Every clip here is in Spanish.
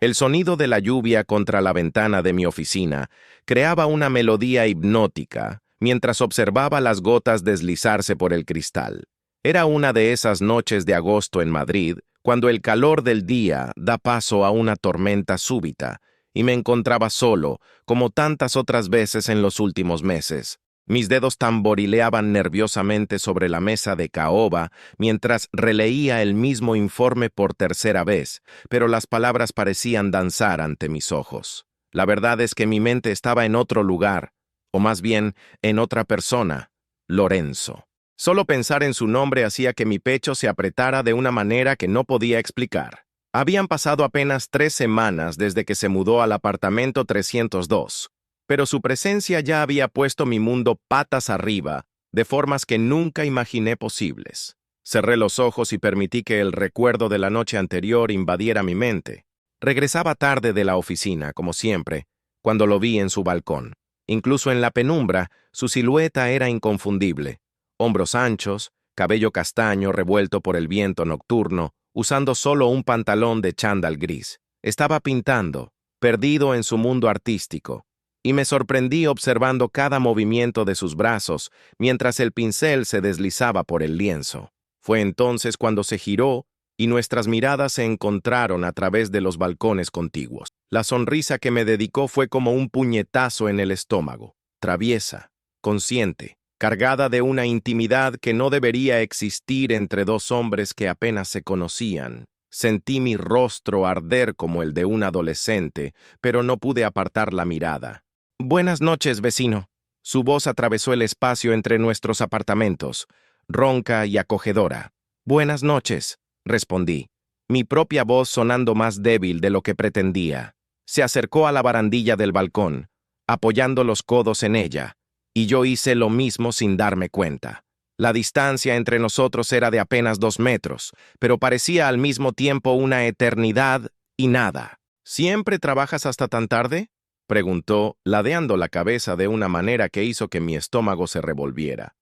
El sonido de la lluvia contra la ventana de mi oficina creaba una melodía hipnótica mientras observaba las gotas deslizarse por el cristal. Era una de esas noches de agosto en Madrid, cuando el calor del día da paso a una tormenta súbita, y me encontraba solo, como tantas otras veces en los últimos meses. Mis dedos tamborileaban nerviosamente sobre la mesa de caoba mientras releía el mismo informe por tercera vez, pero las palabras parecían danzar ante mis ojos. La verdad es que mi mente estaba en otro lugar, o más bien en otra persona, Lorenzo. Solo pensar en su nombre hacía que mi pecho se apretara de una manera que no podía explicar. Habían pasado apenas 3 semanas desde que se mudó al apartamento 302. Pero su presencia ya había puesto mi mundo patas arriba, de formas que nunca imaginé posibles. Cerré los ojos y permití que el recuerdo de la noche anterior invadiera mi mente. Regresaba tarde de la oficina, como siempre, cuando lo vi en su balcón. Incluso en la penumbra, su silueta era inconfundible. Hombros anchos, cabello castaño revuelto por el viento nocturno, usando solo un pantalón de chándal gris. Estaba pintando, perdido en su mundo artístico, y me sorprendí observando cada movimiento de sus brazos mientras el pincel se deslizaba por el lienzo. Fue entonces cuando se giró y nuestras miradas se encontraron a través de los balcones contiguos. La sonrisa que me dedicó fue como un puñetazo en el estómago, traviesa, consciente, cargada de una intimidad que no debería existir entre dos hombres que apenas se conocían. Sentí mi rostro arder como el de un adolescente, pero no pude apartar la mirada. «Buenas noches, vecino». Su voz atravesó el espacio entre nuestros apartamentos, ronca y acogedora. «Buenas noches», respondí, mi propia voz sonando más débil de lo que pretendía. Se acercó a la barandilla del balcón, apoyando los codos en ella, y yo hice lo mismo sin darme cuenta. La distancia entre nosotros era de apenas 2 metros, pero parecía al mismo tiempo una eternidad y nada. «¿Siempre trabajas hasta tan tarde?», preguntó, ladeando la cabeza de una manera que hizo que mi estómago se revolviera.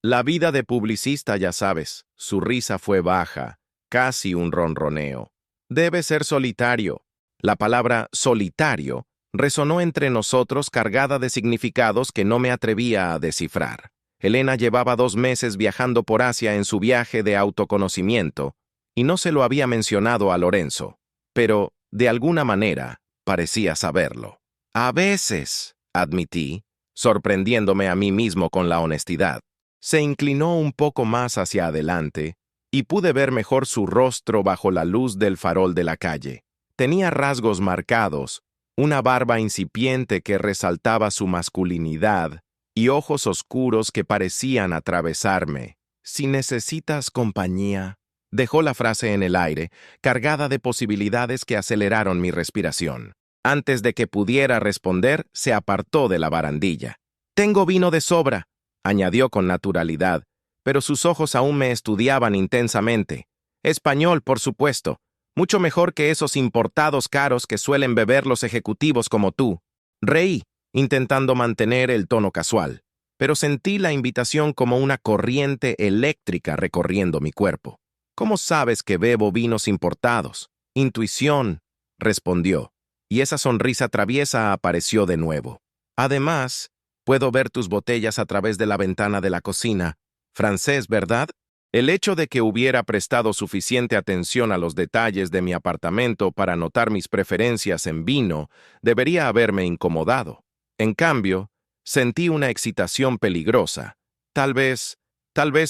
La vida de publicista, ya sabes». Su risa fue baja, casi un ronroneo. «Debe ser solitario». La palabra solitario resonó entre nosotros cargada de significados que no me atrevía a descifrar. Elena llevaba 2 meses viajando por Asia en su viaje de autoconocimiento, y no se lo había mencionado a Lorenzo, pero, de alguna manera, parecía saberlo. «A veces», admití, sorprendiéndome a mí mismo con la honestidad. Se inclinó un poco más hacia adelante, y pude ver mejor su rostro bajo la luz del farol de la calle. Tenía rasgos marcados, una barba incipiente que resaltaba su masculinidad, y ojos oscuros que parecían atravesarme. «Si necesitas compañía», dejó la frase en el aire, cargada de posibilidades que aceleraron mi respiración. Antes de que pudiera responder, se apartó de la barandilla. «Tengo vino de sobra», añadió con naturalidad, pero sus ojos aún me estudiaban intensamente. «Español, por supuesto. Mucho mejor que esos importados caros que suelen beber los ejecutivos como tú». Reí, intentando mantener el tono casual, pero sentí la invitación como una corriente eléctrica recorriendo mi cuerpo. «¿Cómo sabes que bebo vinos importados?» «Intuición», respondió, y esa sonrisa traviesa apareció de nuevo. «Además, puedo ver tus botellas a través de la ventana de la cocina. Francés, ¿verdad?». El hecho de que hubiera prestado suficiente atención a los detalles de mi apartamento para notar mis preferencias en vino debería haberme incomodado. En cambio, sentí una excitación peligrosa. Tal vez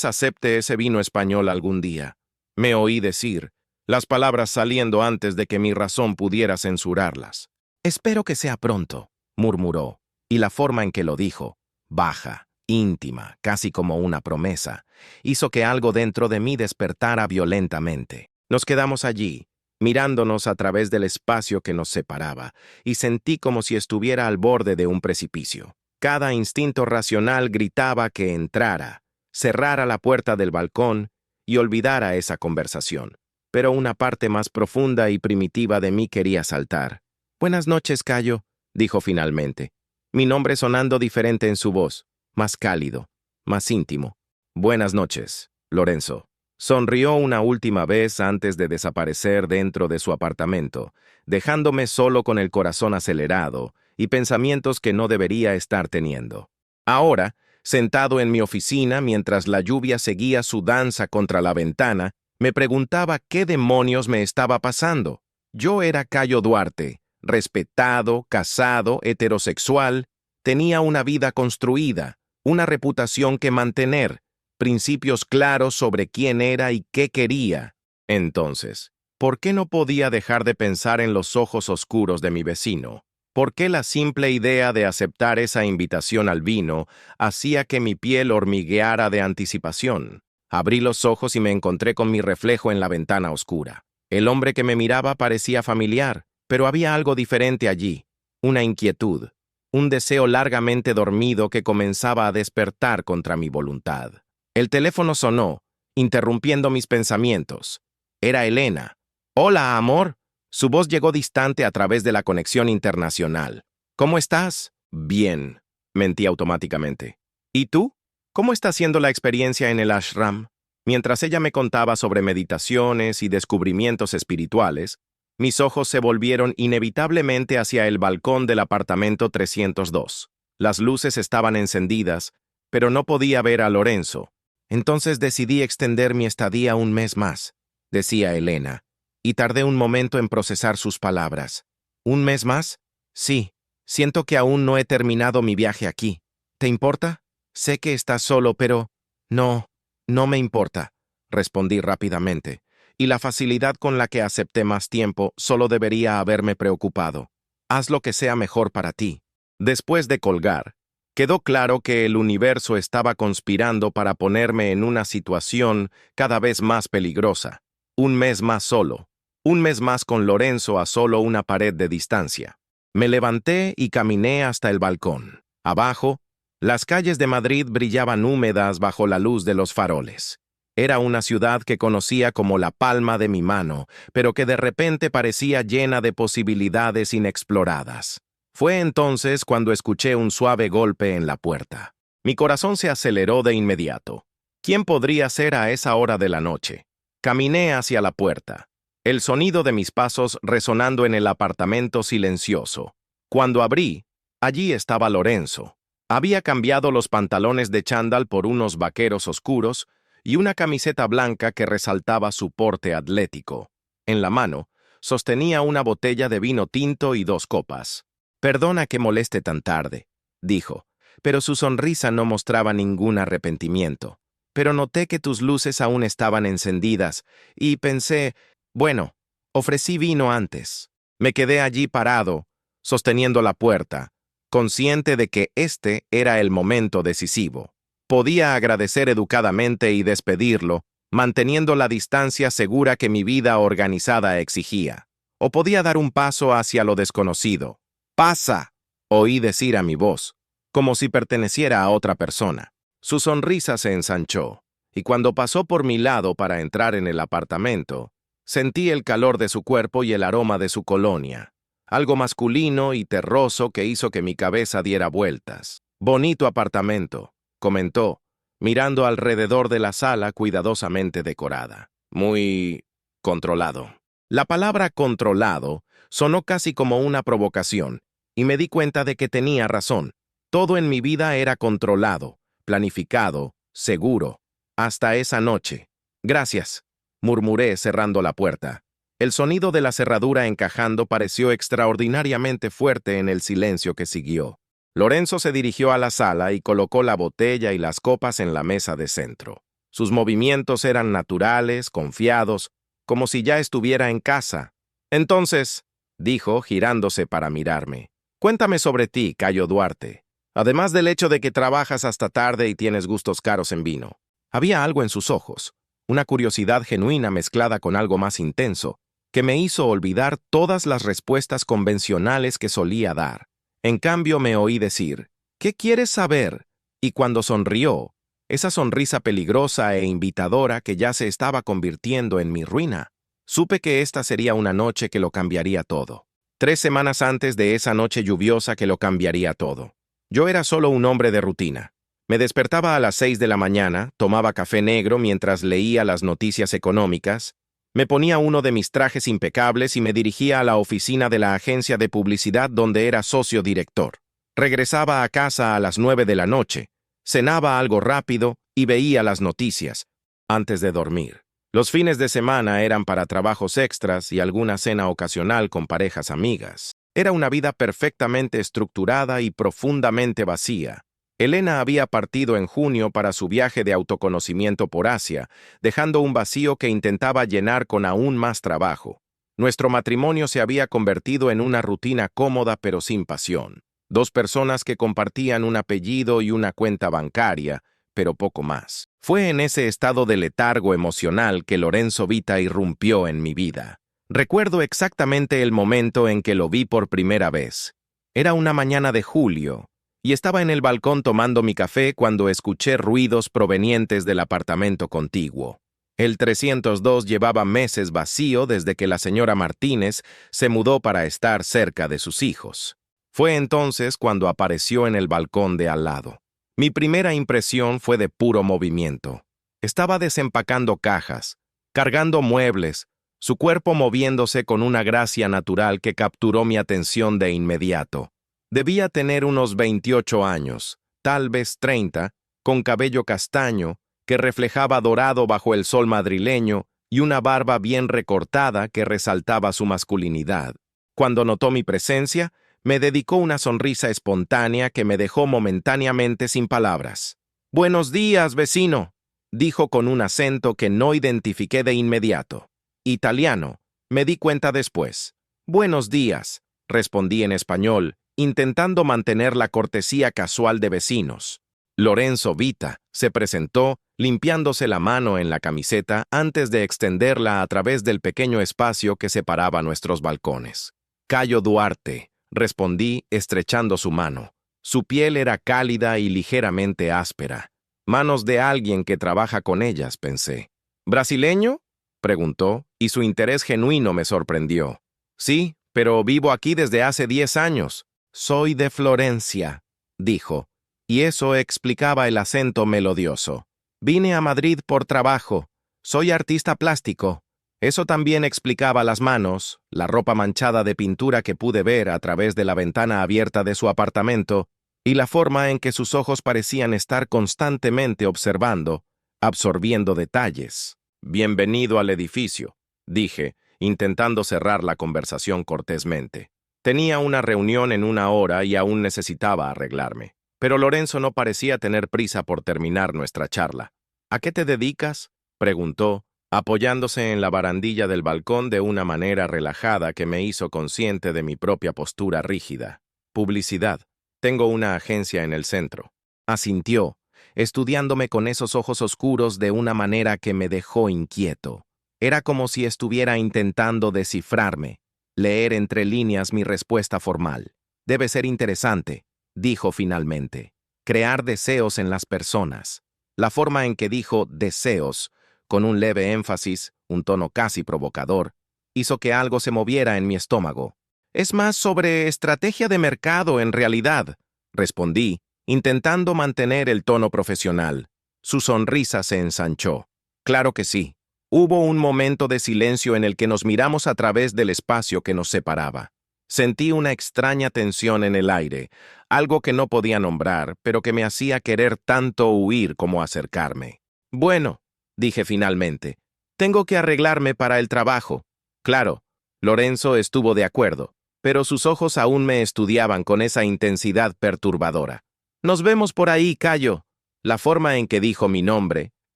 acepte ese vino español algún día. Me oí decir, las palabras saliendo antes de que mi razón pudiera censurarlas. «Espero que sea pronto», murmuró, y la forma en que lo dijo, baja, íntima, casi como una promesa, hizo que algo dentro de mí despertara violentamente. Nos quedamos allí, mirándonos a través del espacio que nos separaba, y sentí como si estuviera al borde de un precipicio. Cada instinto racional gritaba que entrara, cerrara la puerta del balcón y olvidara esa conversación. Pero una parte más profunda y primitiva de mí quería saltar. «Buenas noches, Cayo», dijo finalmente, mi nombre sonando diferente en su voz, más cálido, más íntimo. «Buenas noches, Lorenzo», Sonrió una última vez antes de desaparecer dentro de su apartamento, dejándome solo con el corazón acelerado y pensamientos que no debería estar teniendo. Ahora, sentado en mi oficina mientras la lluvia seguía su danza contra la ventana, me preguntaba qué demonios me estaba pasando. Yo era Cayo Duarte, respetado, casado, heterosexual, tenía una vida construida, una reputación que mantener, principios claros sobre quién era y qué quería. Entonces, ¿por qué no podía dejar de pensar en los ojos oscuros de mi vecino? ¿Por qué la simple idea de aceptar esa invitación al vino hacía que mi piel hormigueara de anticipación? Abrí los ojos y me encontré con mi reflejo en la ventana oscura. El hombre que me miraba parecía familiar, pero había algo diferente allí, una inquietud, un deseo largamente dormido que comenzaba a despertar contra mi voluntad. El teléfono sonó, interrumpiendo mis pensamientos. Era Elena. «Hola, amor». Su voz llegó distante a través de la conexión internacional. «¿Cómo estás?» «Bien», mentí automáticamente. «¿Y tú? ¿Cómo está siendo la experiencia en el ashram?» Mientras ella me contaba sobre meditaciones y descubrimientos espirituales, mis ojos se volvieron inevitablemente hacia el balcón del apartamento 302. Las luces estaban encendidas, pero no podía ver a Lorenzo. «Entonces decidí extender mi estadía un mes más», decía Elena, y tardé un momento en procesar sus palabras. «¿Un mes más?» «Sí, siento que aún no he terminado mi viaje aquí. ¿Te importa? Sé que estás solo, pero...» No me importa», respondí rápidamente, y la facilidad con la que acepté más tiempo solo debería haberme preocupado. «Haz lo que sea mejor para ti». Después de colgar, quedó claro que el universo estaba conspirando para ponerme en una situación cada vez más peligrosa. Un mes más solo. Un mes más con Lorenzo a solo una pared de distancia. Me levanté y caminé hasta el balcón. Abajo, las calles de Madrid brillaban húmedas bajo la luz de los faroles. Era una ciudad que conocía como la palma de mi mano, pero que de repente parecía llena de posibilidades inexploradas. Fue entonces cuando escuché un suave golpe en la puerta. Mi corazón se aceleró de inmediato. ¿Quién podría ser a esa hora de la noche? Caminé hacia la puerta, el sonido de mis pasos resonando en el apartamento silencioso. Cuando abrí, allí estaba Lorenzo. Había cambiado los pantalones de chándal por unos vaqueros oscuros y una camiseta blanca que resaltaba su porte atlético. En la mano, sostenía una botella de vino tinto y 2 copas. «Perdona que moleste tan tarde», dijo, pero su sonrisa no mostraba ningún arrepentimiento. «Pero noté que tus luces aún estaban encendidas y pensé, bueno, ofrecí vino antes». Me quedé allí parado, sosteniendo la puerta, consciente de que este era el momento decisivo. Podía agradecer educadamente y despedirlo, manteniendo la distancia segura que mi vida organizada exigía. O podía dar un paso hacia lo desconocido. «¡Pasa!», oí decir a mi voz, como si perteneciera a otra persona. Su sonrisa se ensanchó, y cuando pasó por mi lado para entrar en el apartamento, sentí el calor de su cuerpo y el aroma de su colonia, algo masculino y terroso que hizo que mi cabeza diera vueltas. «Bonito apartamento», comentó, mirando alrededor de la sala cuidadosamente decorada. «Muy controlado». La palabra controlado sonó casi como una provocación, y me di cuenta de que tenía razón. Todo en mi vida era controlado, planificado, seguro, hasta esa noche. «Gracias», murmuré cerrando la puerta. El sonido de la cerradura encajando pareció extraordinariamente fuerte en el silencio que siguió. Lorenzo se dirigió a la sala y colocó la botella y las copas en la mesa de centro. Sus movimientos eran naturales, confiados, como si ya estuviera en casa. «Entonces», dijo, girándose para mirarme, «cuéntame sobre ti, Cayo Duarte. Además del hecho de que trabajas hasta tarde y tienes gustos caros en vino». Había algo en sus ojos, una curiosidad genuina mezclada con algo más intenso, que me hizo olvidar todas las respuestas convencionales que solía dar. En cambio me oí decir, «¿Qué quieres saber?», y cuando sonrió, esa sonrisa peligrosa e invitadora que ya se estaba convirtiendo en mi ruina, supe que esta sería una noche que lo cambiaría todo. 3 semanas antes de esa noche lluviosa que lo cambiaría todo. Yo era solo un hombre de rutina. Me despertaba a las 6 de la mañana, tomaba café negro mientras leía las noticias económicas, me ponía uno de mis trajes impecables y me dirigía a la oficina de la agencia de publicidad donde era socio director. Regresaba a casa a las 9 de la noche, cenaba algo rápido y veía las noticias, antes de dormir. Los fines de semana eran para trabajos extras y alguna cena ocasional con parejas amigas. Era una vida perfectamente estructurada y profundamente vacía. Elena había partido en junio para su viaje de autoconocimiento por Asia, dejando un vacío que intentaba llenar con aún más trabajo. Nuestro matrimonio se había convertido en una rutina cómoda pero sin pasión. Dos personas que compartían un apellido y una cuenta bancaria, pero poco más. Fue en ese estado de letargo emocional que Lorenzo Vita irrumpió en mi vida. Recuerdo exactamente el momento en que lo vi por primera vez. Era una mañana de julio, y estaba en el balcón tomando mi café cuando escuché ruidos provenientes del apartamento contiguo. El 302 llevaba meses vacío desde que la señora Martínez se mudó para estar cerca de sus hijos. Fue entonces cuando apareció en el balcón de al lado. Mi primera impresión fue de puro movimiento. Estaba desempacando cajas, cargando muebles, su cuerpo moviéndose con una gracia natural que capturó mi atención de inmediato. Debía tener unos 28 años, tal vez 30, con cabello castaño, que reflejaba dorado bajo el sol madrileño y una barba bien recortada que resaltaba su masculinidad. Cuando notó mi presencia, me dedicó una sonrisa espontánea que me dejó momentáneamente sin palabras. «Buenos días, vecino», dijo con un acento que no identifiqué de inmediato. Italiano, me di cuenta después. «Buenos días», respondí en español, intentando mantener la cortesía casual de vecinos. Lorenzo Vita se presentó, limpiándose la mano en la camiseta antes de extenderla a través del pequeño espacio que separaba nuestros balcones. «Cayo Duarte», respondí estrechando su mano. Su piel era cálida y ligeramente áspera. Manos de alguien que trabaja con ellas, pensé. «¿Brasileño?», preguntó, y su interés genuino me sorprendió. «Sí, pero vivo aquí desde hace 10 años. Soy de Florencia», dijo, y eso explicaba el acento melodioso. «Vine a Madrid por trabajo. Soy artista plástico». Eso también explicaba las manos, la ropa manchada de pintura que pude ver a través de la ventana abierta de su apartamento, y la forma en que sus ojos parecían estar constantemente observando, absorbiendo detalles. «Bienvenido al edificio», dije, intentando cerrar la conversación cortésmente. Tenía una reunión en 1 hora y aún necesitaba arreglarme. Pero Lorenzo no parecía tener prisa por terminar nuestra charla. «¿A qué te dedicas?», preguntó, apoyándose en la barandilla del balcón de una manera relajada que me hizo consciente de mi propia postura rígida. «Publicidad. Tengo una agencia en el centro». Asintió, estudiándome con esos ojos oscuros de una manera que me dejó inquieto. Era como si estuviera intentando descifrarme, leer entre líneas mi respuesta formal. «Debe ser interesante», dijo finalmente. «Crear deseos en las personas». La forma en que dijo «deseos», con un leve énfasis, un tono casi provocador, hizo que algo se moviera en mi estómago. «Es más sobre estrategia de mercado en realidad», respondí, intentando mantener el tono profesional. Su sonrisa se ensanchó. «Claro que sí». Hubo un momento de silencio en el que nos miramos a través del espacio que nos separaba. Sentí una extraña tensión en el aire, algo que no podía nombrar, pero que me hacía querer tanto huir como acercarme. «Bueno», dije finalmente, «tengo que arreglarme para el trabajo». Claro, Lorenzo estuvo de acuerdo, pero sus ojos aún me estudiaban con esa intensidad perturbadora. «Nos vemos por ahí, Cayo». La forma en que dijo mi nombre,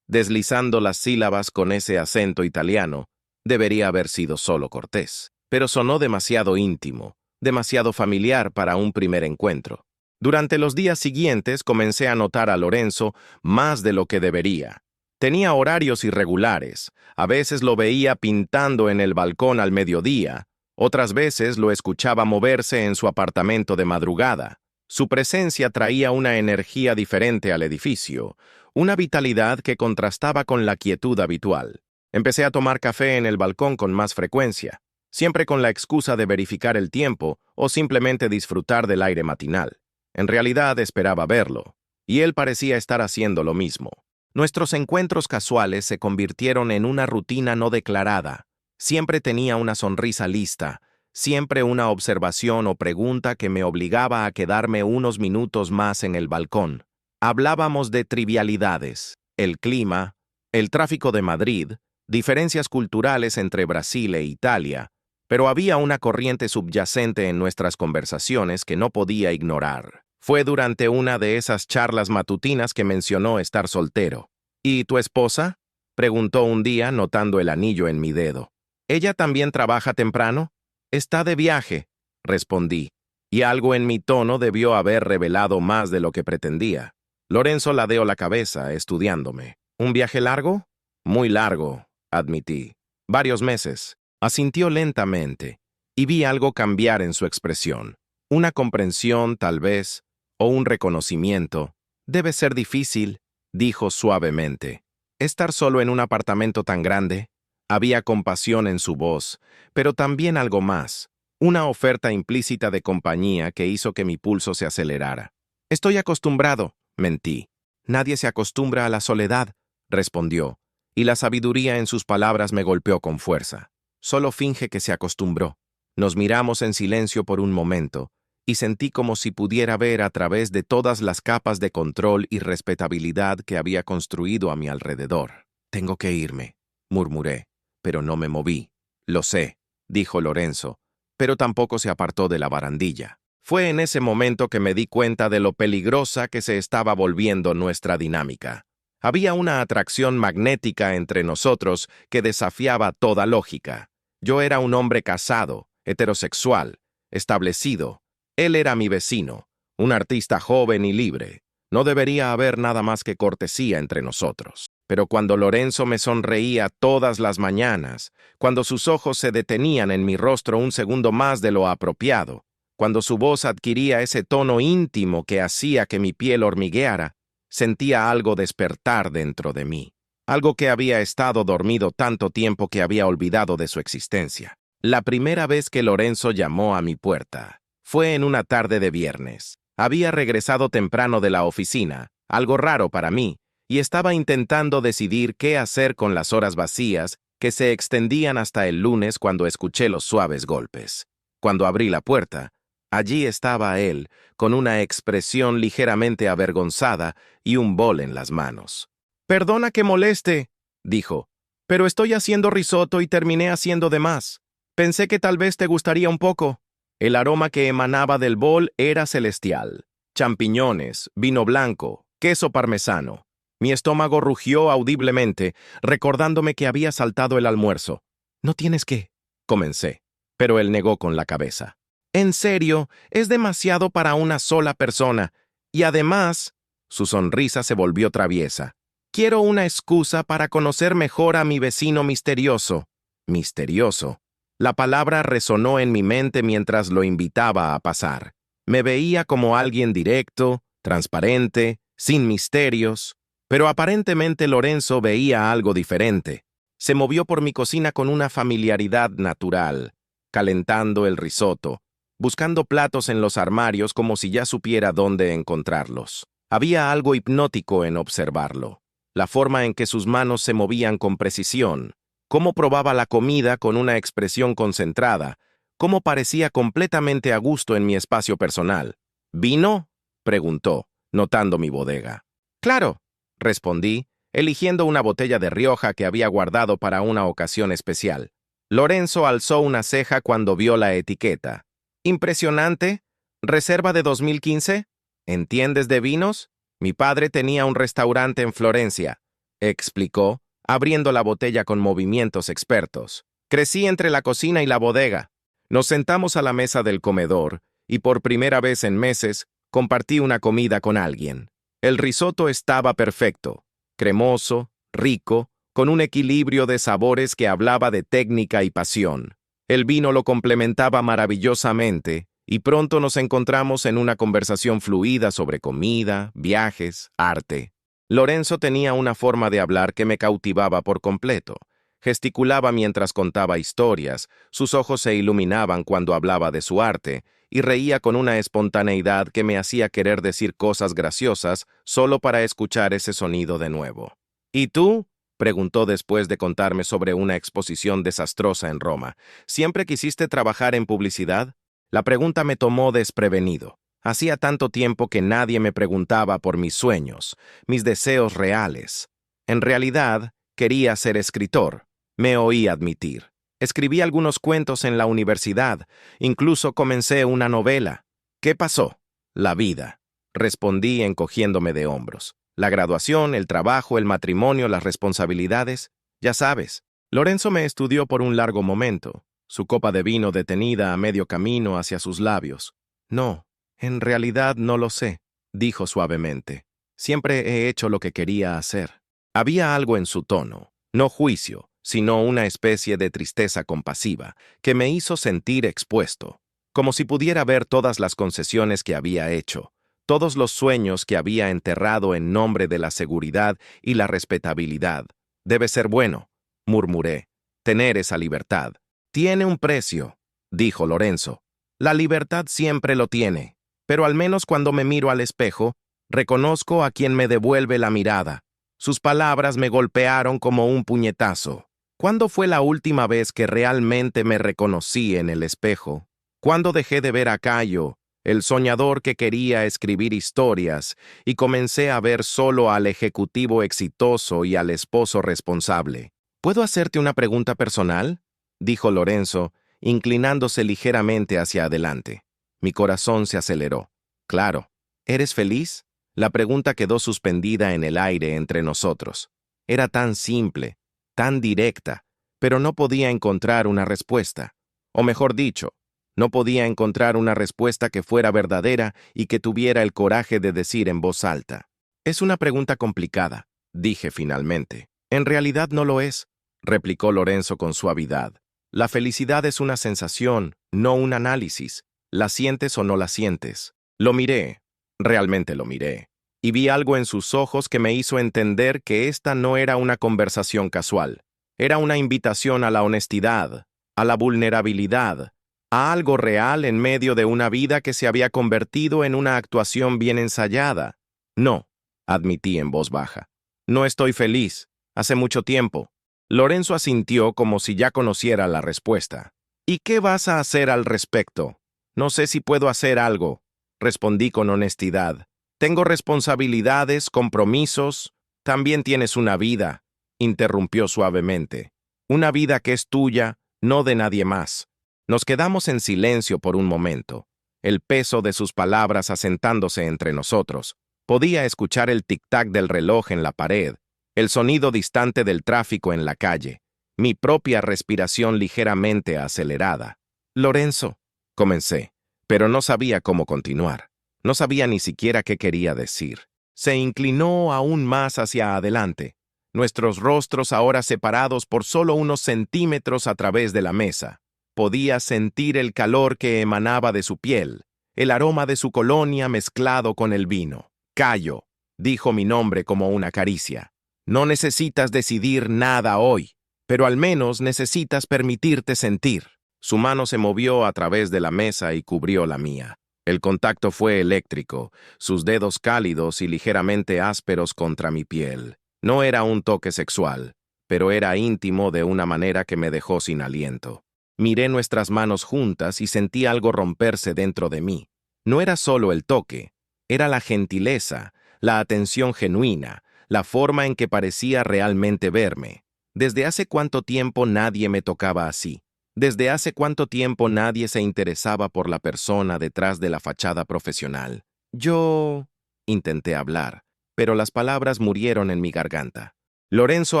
deslizando las sílabas con ese acento italiano, debería haber sido solo cortés, pero sonó demasiado íntimo, demasiado familiar para un primer encuentro. Durante los días siguientes comencé a notar a Lorenzo más de lo que debería. Tenía horarios irregulares, a veces lo veía pintando en el balcón al mediodía, otras veces lo escuchaba moverse en su apartamento de madrugada. Su presencia traía una energía diferente al edificio, una vitalidad que contrastaba con la quietud habitual. Empecé a tomar café en el balcón con más frecuencia, siempre con la excusa de verificar el tiempo o simplemente disfrutar del aire matinal. En realidad esperaba verlo. y él parecía estar haciendo lo mismo. Nuestros encuentros casuales se convirtieron en una rutina no declarada. Siempre tenía una sonrisa lista, siempre una observación o pregunta que me obligaba a quedarme unos minutos más en el balcón. Hablábamos de trivialidades, el clima, el tráfico de Madrid, diferencias culturales entre Brasil e Italia, pero había una corriente subyacente en nuestras conversaciones que no podía ignorar. Fue durante una de esas charlas matutinas que mencionó estar soltero. ¿Y tu esposa?, preguntó un día notando el anillo en mi dedo. ¿Ella también trabaja temprano? Está de viaje, respondí, y algo en mi tono debió haber revelado más de lo que pretendía. Lorenzo ladeó la cabeza, estudiándome. ¿Un viaje largo? Muy largo, admití. Varios meses. Asintió lentamente, y vi algo cambiar en su expresión. Una comprensión, tal vez, o un reconocimiento. Debe ser difícil, dijo suavemente. Estar solo en un apartamento tan grande. Había compasión en su voz, pero también algo más, una oferta implícita de compañía que hizo que mi pulso se acelerara. Estoy acostumbrado, mentí. Nadie se acostumbra a la soledad, respondió, y la sabiduría en sus palabras me golpeó con fuerza. Solo finge que se acostumbró. Nos miramos en silencio por un momento, y sentí como si pudiera ver a través de todas las capas de control y respetabilidad que había construido a mi alrededor. Tengo que irme, murmuré, pero no me moví. Lo sé, dijo Lorenzo, pero tampoco se apartó de la barandilla. Fue en ese momento que me di cuenta de lo peligrosa que se estaba volviendo nuestra dinámica. Había una atracción magnética entre nosotros que desafiaba toda lógica. Yo era un hombre casado, heterosexual, establecido. Él era mi vecino, un artista joven y libre. No debería haber nada más que cortesía entre nosotros. Pero cuando Lorenzo me sonreía todas las mañanas, cuando sus ojos se detenían en mi rostro un segundo más de lo apropiado, cuando su voz adquiría ese tono íntimo que hacía que mi piel hormigueara, sentía algo despertar dentro de mí. Algo que había estado dormido tanto tiempo que había olvidado de su existencia. La primera vez que Lorenzo llamó a mi puerta fue en una tarde de viernes. Había regresado temprano de la oficina, algo raro para mí, y estaba intentando decidir qué hacer con las horas vacías que se extendían hasta el lunes cuando escuché los suaves golpes. Cuando abrí la puerta, allí estaba él, con una expresión ligeramente avergonzada y un bol en las manos. «Perdona que moleste», dijo, «pero estoy haciendo risotto y terminé haciendo de más. Pensé que tal vez te gustaría un poco». El aroma que emanaba del bol era celestial. Champiñones, vino blanco, queso parmesano. Mi estómago rugió audiblemente, recordándome que había saltado el almuerzo. «No tienes que», comencé, pero él negó con la cabeza. «En serio, es demasiado para una sola persona. Y además», su sonrisa se volvió traviesa, «quiero una excusa para conocer mejor a mi vecino misterioso». Misterioso. La palabra resonó en mi mente mientras lo invitaba a pasar. Me veía como alguien directo, transparente, sin misterios, pero aparentemente Lorenzo veía algo diferente. Se movió por mi cocina con una familiaridad natural, calentando el risotto, buscando platos en los armarios como si ya supiera dónde encontrarlos. Había algo hipnótico en observarlo, la forma en que sus manos se movían con precisión, cómo probaba la comida con una expresión concentrada, cómo parecía completamente a gusto en mi espacio personal. «¿Vino?», preguntó, notando mi bodega. «Claro», respondí, eligiendo una botella de Rioja que había guardado para una ocasión especial. Lorenzo alzó una ceja cuando vio la etiqueta. «Impresionante. ¿Reserva de 2015? ¿Entiendes de vinos? Mi padre tenía un restaurante en Florencia», explicó, abriendo la botella con movimientos expertos. «Crecí entre la cocina y la bodega». Nos sentamos a la mesa del comedor, y por primera vez en meses, compartí una comida con alguien. El risotto estaba perfecto, cremoso, rico, con un equilibrio de sabores que hablaba de técnica y pasión. El vino lo complementaba maravillosamente, y pronto nos encontramos en una conversación fluida sobre comida, viajes, arte. Lorenzo tenía una forma de hablar que me cautivaba por completo. Gesticulaba mientras contaba historias, sus ojos se iluminaban cuando hablaba de su arte, y reía con una espontaneidad que me hacía querer decir cosas graciosas solo para escuchar ese sonido de nuevo. ¿Y tú? Preguntó después de contarme sobre una exposición desastrosa en Roma. ¿Siempre quisiste trabajar en publicidad? La pregunta me tomó desprevenido. Hacía tanto tiempo que nadie me preguntaba por mis sueños, mis deseos reales. En realidad, quería ser escritor, me oí admitir. Escribí algunos cuentos en la universidad, incluso comencé una novela. ¿Qué pasó? La vida, respondí encogiéndome de hombros. La graduación, el trabajo, el matrimonio, las responsabilidades, ya sabes. Lorenzo me estudió por un largo momento, su copa de vino detenida a medio camino hacia sus labios. No, en realidad no lo sé, dijo suavemente. Siempre he hecho lo que quería hacer. Había algo en su tono, no juicio, sino una especie de tristeza compasiva, que me hizo sentir expuesto, como si pudiera ver todas las concesiones que había hecho, todos los sueños que había enterrado en nombre de la seguridad y la respetabilidad. Debe ser bueno, murmuré, tener esa libertad. Tiene un precio, dijo Lorenzo. La libertad siempre lo tiene, pero al menos cuando me miro al espejo, reconozco a quien me devuelve la mirada. Sus palabras me golpearon como un puñetazo. ¿Cuándo fue la última vez que realmente me reconocí en el espejo? ¿Cuándo dejé de ver a Cayo, el soñador que quería escribir historias, y comencé a ver solo al ejecutivo exitoso y al esposo responsable? ¿Puedo hacerte una pregunta personal?, dijo Lorenzo, inclinándose ligeramente hacia adelante. Mi corazón se aceleró. Claro. ¿Eres feliz? La pregunta quedó suspendida en el aire entre nosotros. Era tan simple, tan directa, pero no podía encontrar una respuesta. O mejor dicho, no podía encontrar una respuesta que fuera verdadera y que tuviera el coraje de decir en voz alta. Es una pregunta complicada, dije finalmente. En realidad no lo es, replicó Lorenzo con suavidad. La felicidad es una sensación, no un análisis. ¿La sientes o no la sientes? Lo miré, realmente lo miré, y vi algo en sus ojos que me hizo entender que esta no era una conversación casual. Era una invitación a la honestidad, a la vulnerabilidad, a algo real en medio de una vida que se había convertido en una actuación bien ensayada. No, admití en voz baja. No estoy feliz. Hace mucho tiempo. Lorenzo asintió como si ya conociera la respuesta. ¿Y qué vas a hacer al respecto? No sé si puedo hacer algo, respondí con honestidad. Tengo responsabilidades, compromisos. También tienes una vida, interrumpió suavemente. Una vida que es tuya, no de nadie más. Nos quedamos en silencio por un momento, el peso de sus palabras asentándose entre nosotros. Podía escuchar el tic-tac del reloj en la pared, el sonido distante del tráfico en la calle, mi propia respiración ligeramente acelerada. Lorenzo, comencé, pero no sabía cómo continuar. No sabía ni siquiera qué quería decir. Se inclinó aún más hacia adelante, nuestros rostros ahora separados por solo unos centímetros a través de la mesa. Podía sentir el calor que emanaba de su piel, el aroma de su colonia mezclado con el vino. Cayo, dijo mi nombre como una caricia. No necesitas decidir nada hoy, pero al menos necesitas permitirte sentir. Su mano se movió a través de la mesa y cubrió la mía. El contacto fue eléctrico, sus dedos cálidos y ligeramente ásperos contra mi piel. No era un toque sexual, pero era íntimo de una manera que me dejó sin aliento. Miré nuestras manos juntas y sentí algo romperse dentro de mí. No era solo el toque, era la gentileza, la atención genuina, la forma en que parecía realmente verme. ¿Desde hace cuánto tiempo nadie me tocaba así? ¿Desde hace cuánto tiempo nadie se interesaba por la persona detrás de la fachada profesional? Yo... intenté hablar, pero las palabras murieron en mi garganta. Lorenzo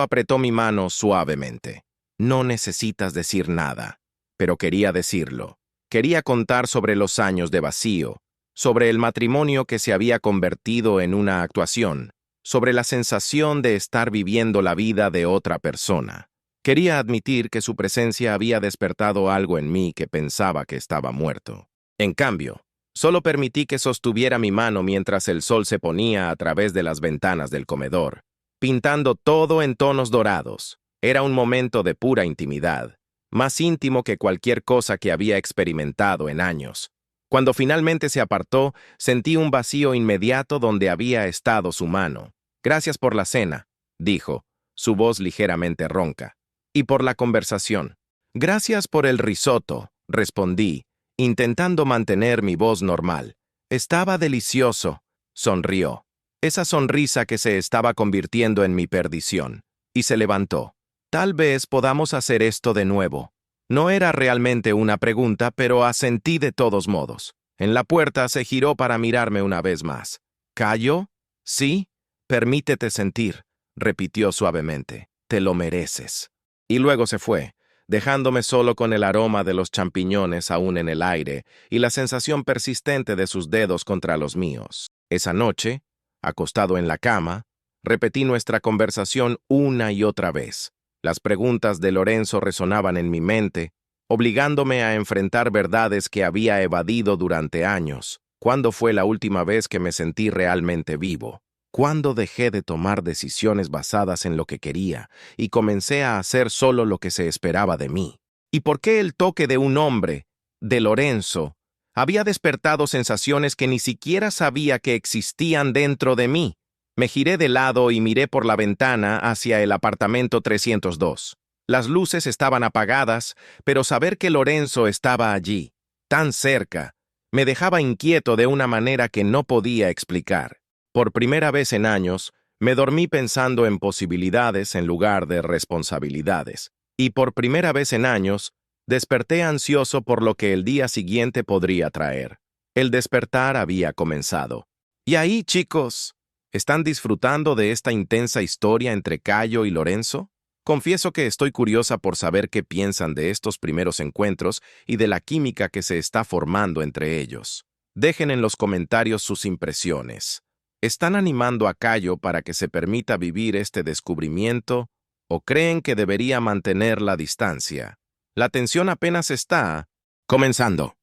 apretó mi mano suavemente. No necesitas decir nada. Pero quería decirlo. Quería contar sobre los años de vacío, sobre el matrimonio que se había convertido en una actuación, sobre la sensación de estar viviendo la vida de otra persona. Quería admitir que su presencia había despertado algo en mí que pensaba que estaba muerto. En cambio, solo permití que sostuviera mi mano mientras el sol se ponía a través de las ventanas del comedor, pintando todo en tonos dorados. Era un momento de pura intimidad, más íntimo que cualquier cosa que había experimentado en años. Cuando finalmente se apartó, sentí un vacío inmediato donde había estado su mano. Gracias por la cena, dijo, su voz ligeramente ronca. Y por la conversación. Gracias por el risotto, respondí, intentando mantener mi voz normal. Estaba delicioso, sonrió. Esa sonrisa que se estaba convirtiendo en mi perdición. Y se levantó. Tal vez podamos hacer esto de nuevo. No era realmente una pregunta, pero asentí de todos modos. En la puerta se giró para mirarme una vez más. ¿Callo? Sí. Permítete sentir, repitió suavemente. Te lo mereces. Y luego se fue, dejándome solo con el aroma de los champiñones aún en el aire y la sensación persistente de sus dedos contra los míos. Esa noche, acostado en la cama, repetí nuestra conversación una y otra vez. Las preguntas de Lorenzo resonaban en mi mente, obligándome a enfrentar verdades que había evadido durante años. ¿Cuándo fue la última vez que me sentí realmente vivo? ¿Cuándo dejé de tomar decisiones basadas en lo que quería y comencé a hacer solo lo que se esperaba de mí? ¿Y por qué el toque de un hombre, de Lorenzo, había despertado sensaciones que ni siquiera sabía que existían dentro de mí? Me giré de lado y miré por la ventana hacia el apartamento 302. Las luces estaban apagadas, pero saber que Lorenzo estaba allí, tan cerca, me dejaba inquieto de una manera que no podía explicar. Por primera vez en años, me dormí pensando en posibilidades en lugar de responsabilidades. Y por primera vez en años, desperté ansioso por lo que el día siguiente podría traer. El despertar había comenzado. Y ahí, chicos, ¿están disfrutando de esta intensa historia entre Cayo y Lorenzo? Confieso que estoy curiosa por saber qué piensan de estos primeros encuentros y de la química que se está formando entre ellos. Dejen en los comentarios sus impresiones. ¿Están animando a Cayo para que se permita vivir este descubrimiento o creen que debería mantener la distancia? La tensión apenas está comenzando.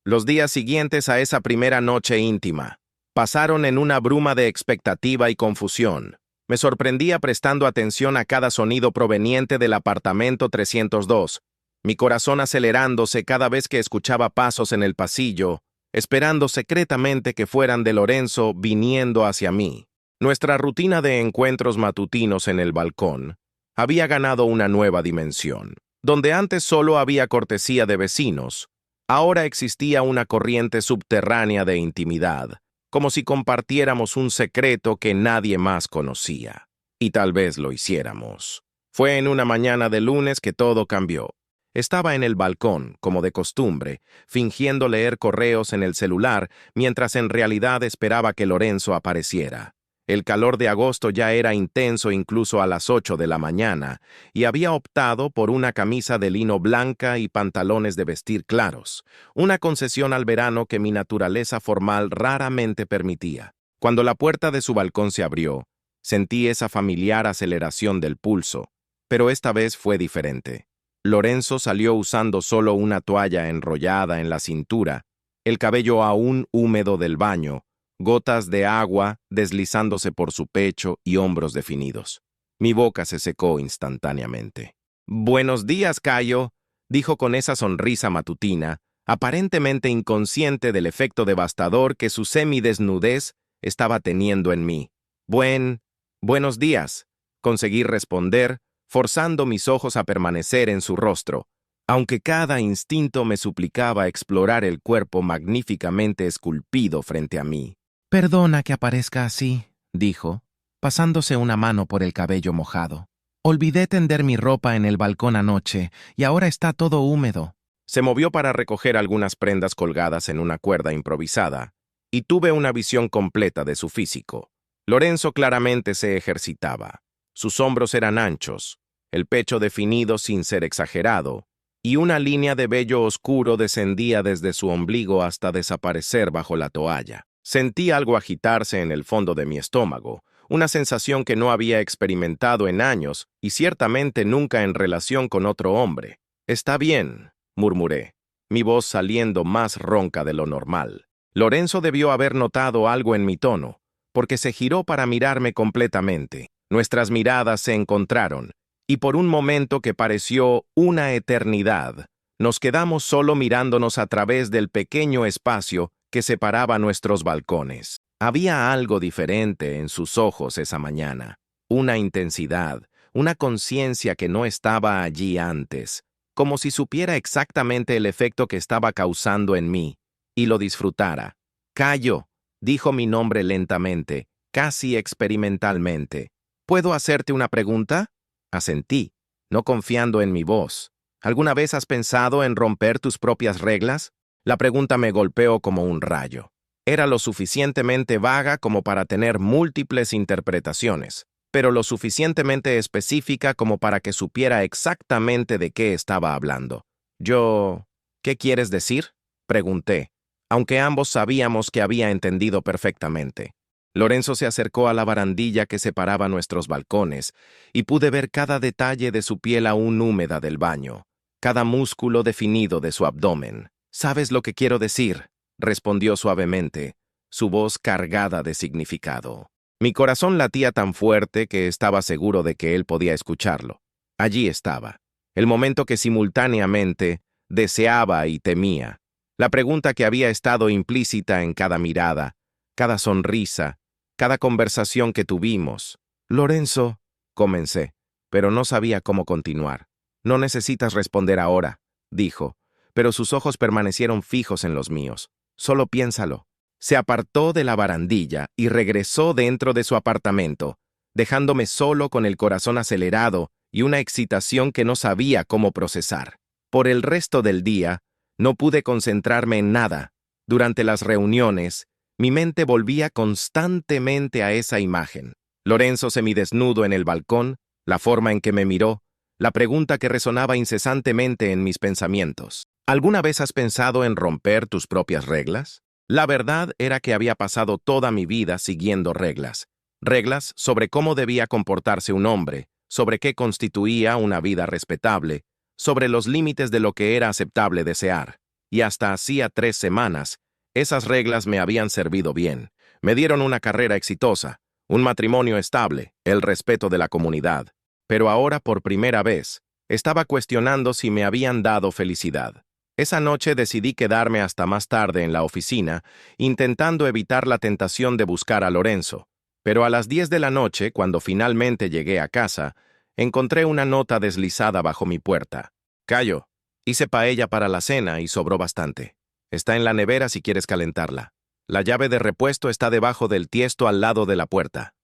Los días siguientes a esa primera noche íntima pasaron en una bruma de expectativa y confusión. Me sorprendía prestando atención a cada sonido proveniente del apartamento 302, mi corazón acelerándose cada vez que escuchaba pasos en el pasillo, esperando secretamente que fueran de Lorenzo viniendo hacia mí. Nuestra rutina de encuentros matutinos en el balcón había ganado una nueva dimensión. Donde antes solo había cortesía de vecinos, ahora existía una corriente subterránea de intimidad, como si compartiéramos un secreto que nadie más conocía. Y tal vez lo hiciéramos. Fue en una mañana de lunes que todo cambió. Estaba en el balcón, como de costumbre, fingiendo leer correos en el celular, mientras en realidad esperaba que Lorenzo apareciera. El calor de agosto ya era intenso incluso a las 8 de la mañana, y había optado por una camisa de lino blanca y pantalones de vestir claros, una concesión al verano que mi naturaleza formal raramente permitía. Cuando la puerta de su balcón se abrió, sentí esa familiar aceleración del pulso, pero esta vez fue diferente. Lorenzo salió usando solo una toalla enrollada en la cintura, el cabello aún húmedo del baño, gotas de agua deslizándose por su pecho y hombros definidos. Mi boca se secó instantáneamente. «Buenos días, Cayo», dijo con esa sonrisa matutina, aparentemente inconsciente del efecto devastador que su semidesnudez estaba teniendo en mí. Buenos días», conseguí responder, forzando mis ojos a permanecer en su rostro, aunque cada instinto me suplicaba explorar el cuerpo magníficamente esculpido frente a mí. «Perdona que aparezca así», dijo, pasándose una mano por el cabello mojado. «Olvidé tender mi ropa en el balcón anoche y ahora está todo húmedo». Se movió para recoger algunas prendas colgadas en una cuerda improvisada, y tuve una visión completa de su físico. Lorenzo claramente se ejercitaba. Sus hombros eran anchos, el pecho definido sin ser exagerado, y una línea de vello oscuro descendía desde su ombligo hasta desaparecer bajo la toalla. Sentí algo agitarse en el fondo de mi estómago, una sensación que no había experimentado en años y ciertamente nunca en relación con otro hombre. «Está bien», murmuré, mi voz saliendo más ronca de lo normal. Lorenzo debió haber notado algo en mi tono, porque se giró para mirarme completamente. Nuestras miradas se encontraron, y por un momento que pareció una eternidad, Nos quedamos solo mirándonos a través del pequeño espacio que separaba nuestros balcones. Había algo diferente en sus ojos esa mañana, una intensidad, una conciencia que no estaba allí antes, como si supiera exactamente el efecto que estaba causando en mí, y lo disfrutara. Cayo, dijo mi nombre lentamente, casi experimentalmente. ¿Puedo hacerte una pregunta? Asentí, no confiando en mi voz. ¿Alguna vez has pensado en romper tus propias reglas? La pregunta me golpeó como un rayo. Era lo suficientemente vaga como para tener múltiples interpretaciones, pero lo suficientemente específica como para que supiera exactamente de qué estaba hablando. ¿Qué quieres decir? Pregunté, aunque ambos sabíamos que había entendido perfectamente. Lorenzo se acercó a la barandilla que separaba nuestros balcones, y pude ver cada detalle de su piel aún húmeda del baño, cada músculo definido de su abdomen. ¿Sabes lo que quiero decir?, respondió suavemente, su voz cargada de significado. Mi corazón latía tan fuerte que estaba seguro de que él podía escucharlo. Allí estaba, el momento que simultáneamente deseaba y temía, la pregunta que había estado implícita en cada mirada, cada sonrisa, cada conversación que tuvimos. Lorenzo, comencé, pero no sabía cómo continuar. No necesitas responder ahora, dijo, pero sus ojos permanecieron fijos en los míos. Solo piénsalo. Se apartó de la barandilla y regresó dentro de su apartamento, dejándome solo con el corazón acelerado y una excitación que no sabía cómo procesar. Por el resto del día, no pude concentrarme en nada. Durante las reuniones, mi mente volvía constantemente a esa imagen. Lorenzo semidesnudo en el balcón, la forma en que me miró, la pregunta que resonaba incesantemente en mis pensamientos. ¿Alguna vez has pensado en romper tus propias reglas? La verdad era que había pasado toda mi vida siguiendo reglas. Reglas sobre cómo debía comportarse un hombre, sobre qué constituía una vida respetable, sobre los límites de lo que era aceptable desear. Y hasta hacía 3 semanas, esas reglas me habían servido bien. Me dieron una carrera exitosa, un matrimonio estable, el respeto de la comunidad. Pero ahora, por primera vez, estaba cuestionando si me habían dado felicidad. Esa noche decidí quedarme hasta más tarde en la oficina, intentando evitar la tentación de buscar a Lorenzo. Pero a las 10 de la noche, cuando finalmente llegué a casa, encontré una nota deslizada bajo mi puerta. Cayo, hice paella para la cena y sobró bastante. Está en la nevera si quieres calentarla. La llave de repuesto está debajo del tiesto al lado de la puerta.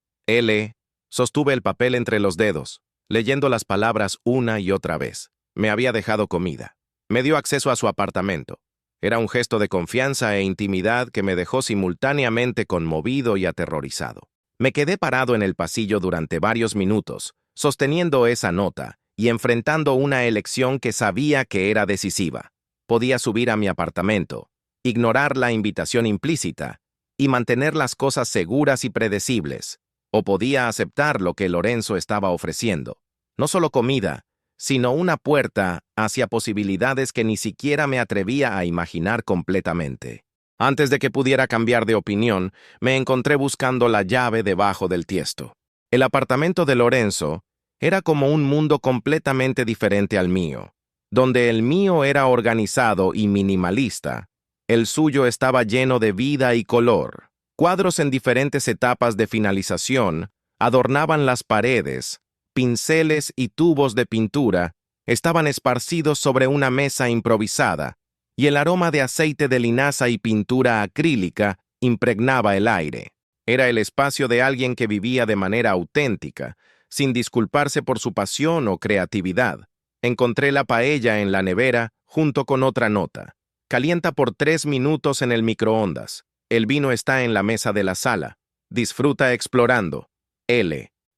Sostuve el papel entre los dedos, leyendo las palabras una y otra vez. Me había dejado comida. Me dio acceso a su apartamento. Era un gesto de confianza e intimidad que me dejó simultáneamente conmovido y aterrorizado. Me quedé parado en el pasillo durante varios minutos, sosteniendo esa nota y enfrentando una elección que sabía que era decisiva. Podía subir a mi apartamento, ignorar la invitación implícita y mantener las cosas seguras y predecibles, o podía aceptar lo que Lorenzo estaba ofreciendo. No solo comida, sino una puerta hacia posibilidades que ni siquiera me atrevía a imaginar completamente. Antes de que pudiera cambiar de opinión, me encontré buscando la llave debajo del tiesto. El apartamento de Lorenzo era como un mundo completamente diferente al mío. Donde el mío era organizado y minimalista, el suyo estaba lleno de vida y color. Cuadros en diferentes etapas de finalización adornaban las paredes. Pinceles y tubos de pintura estaban esparcidos sobre una mesa improvisada, y el aroma de aceite de linaza y pintura acrílica impregnaba el aire. Era el espacio de alguien que vivía de manera auténtica, sin disculparse por su pasión o creatividad. Encontré la paella en la nevera junto con otra nota. Calienta por 3 minutos en el microondas. El vino está en la mesa de la sala. Disfruta explorando.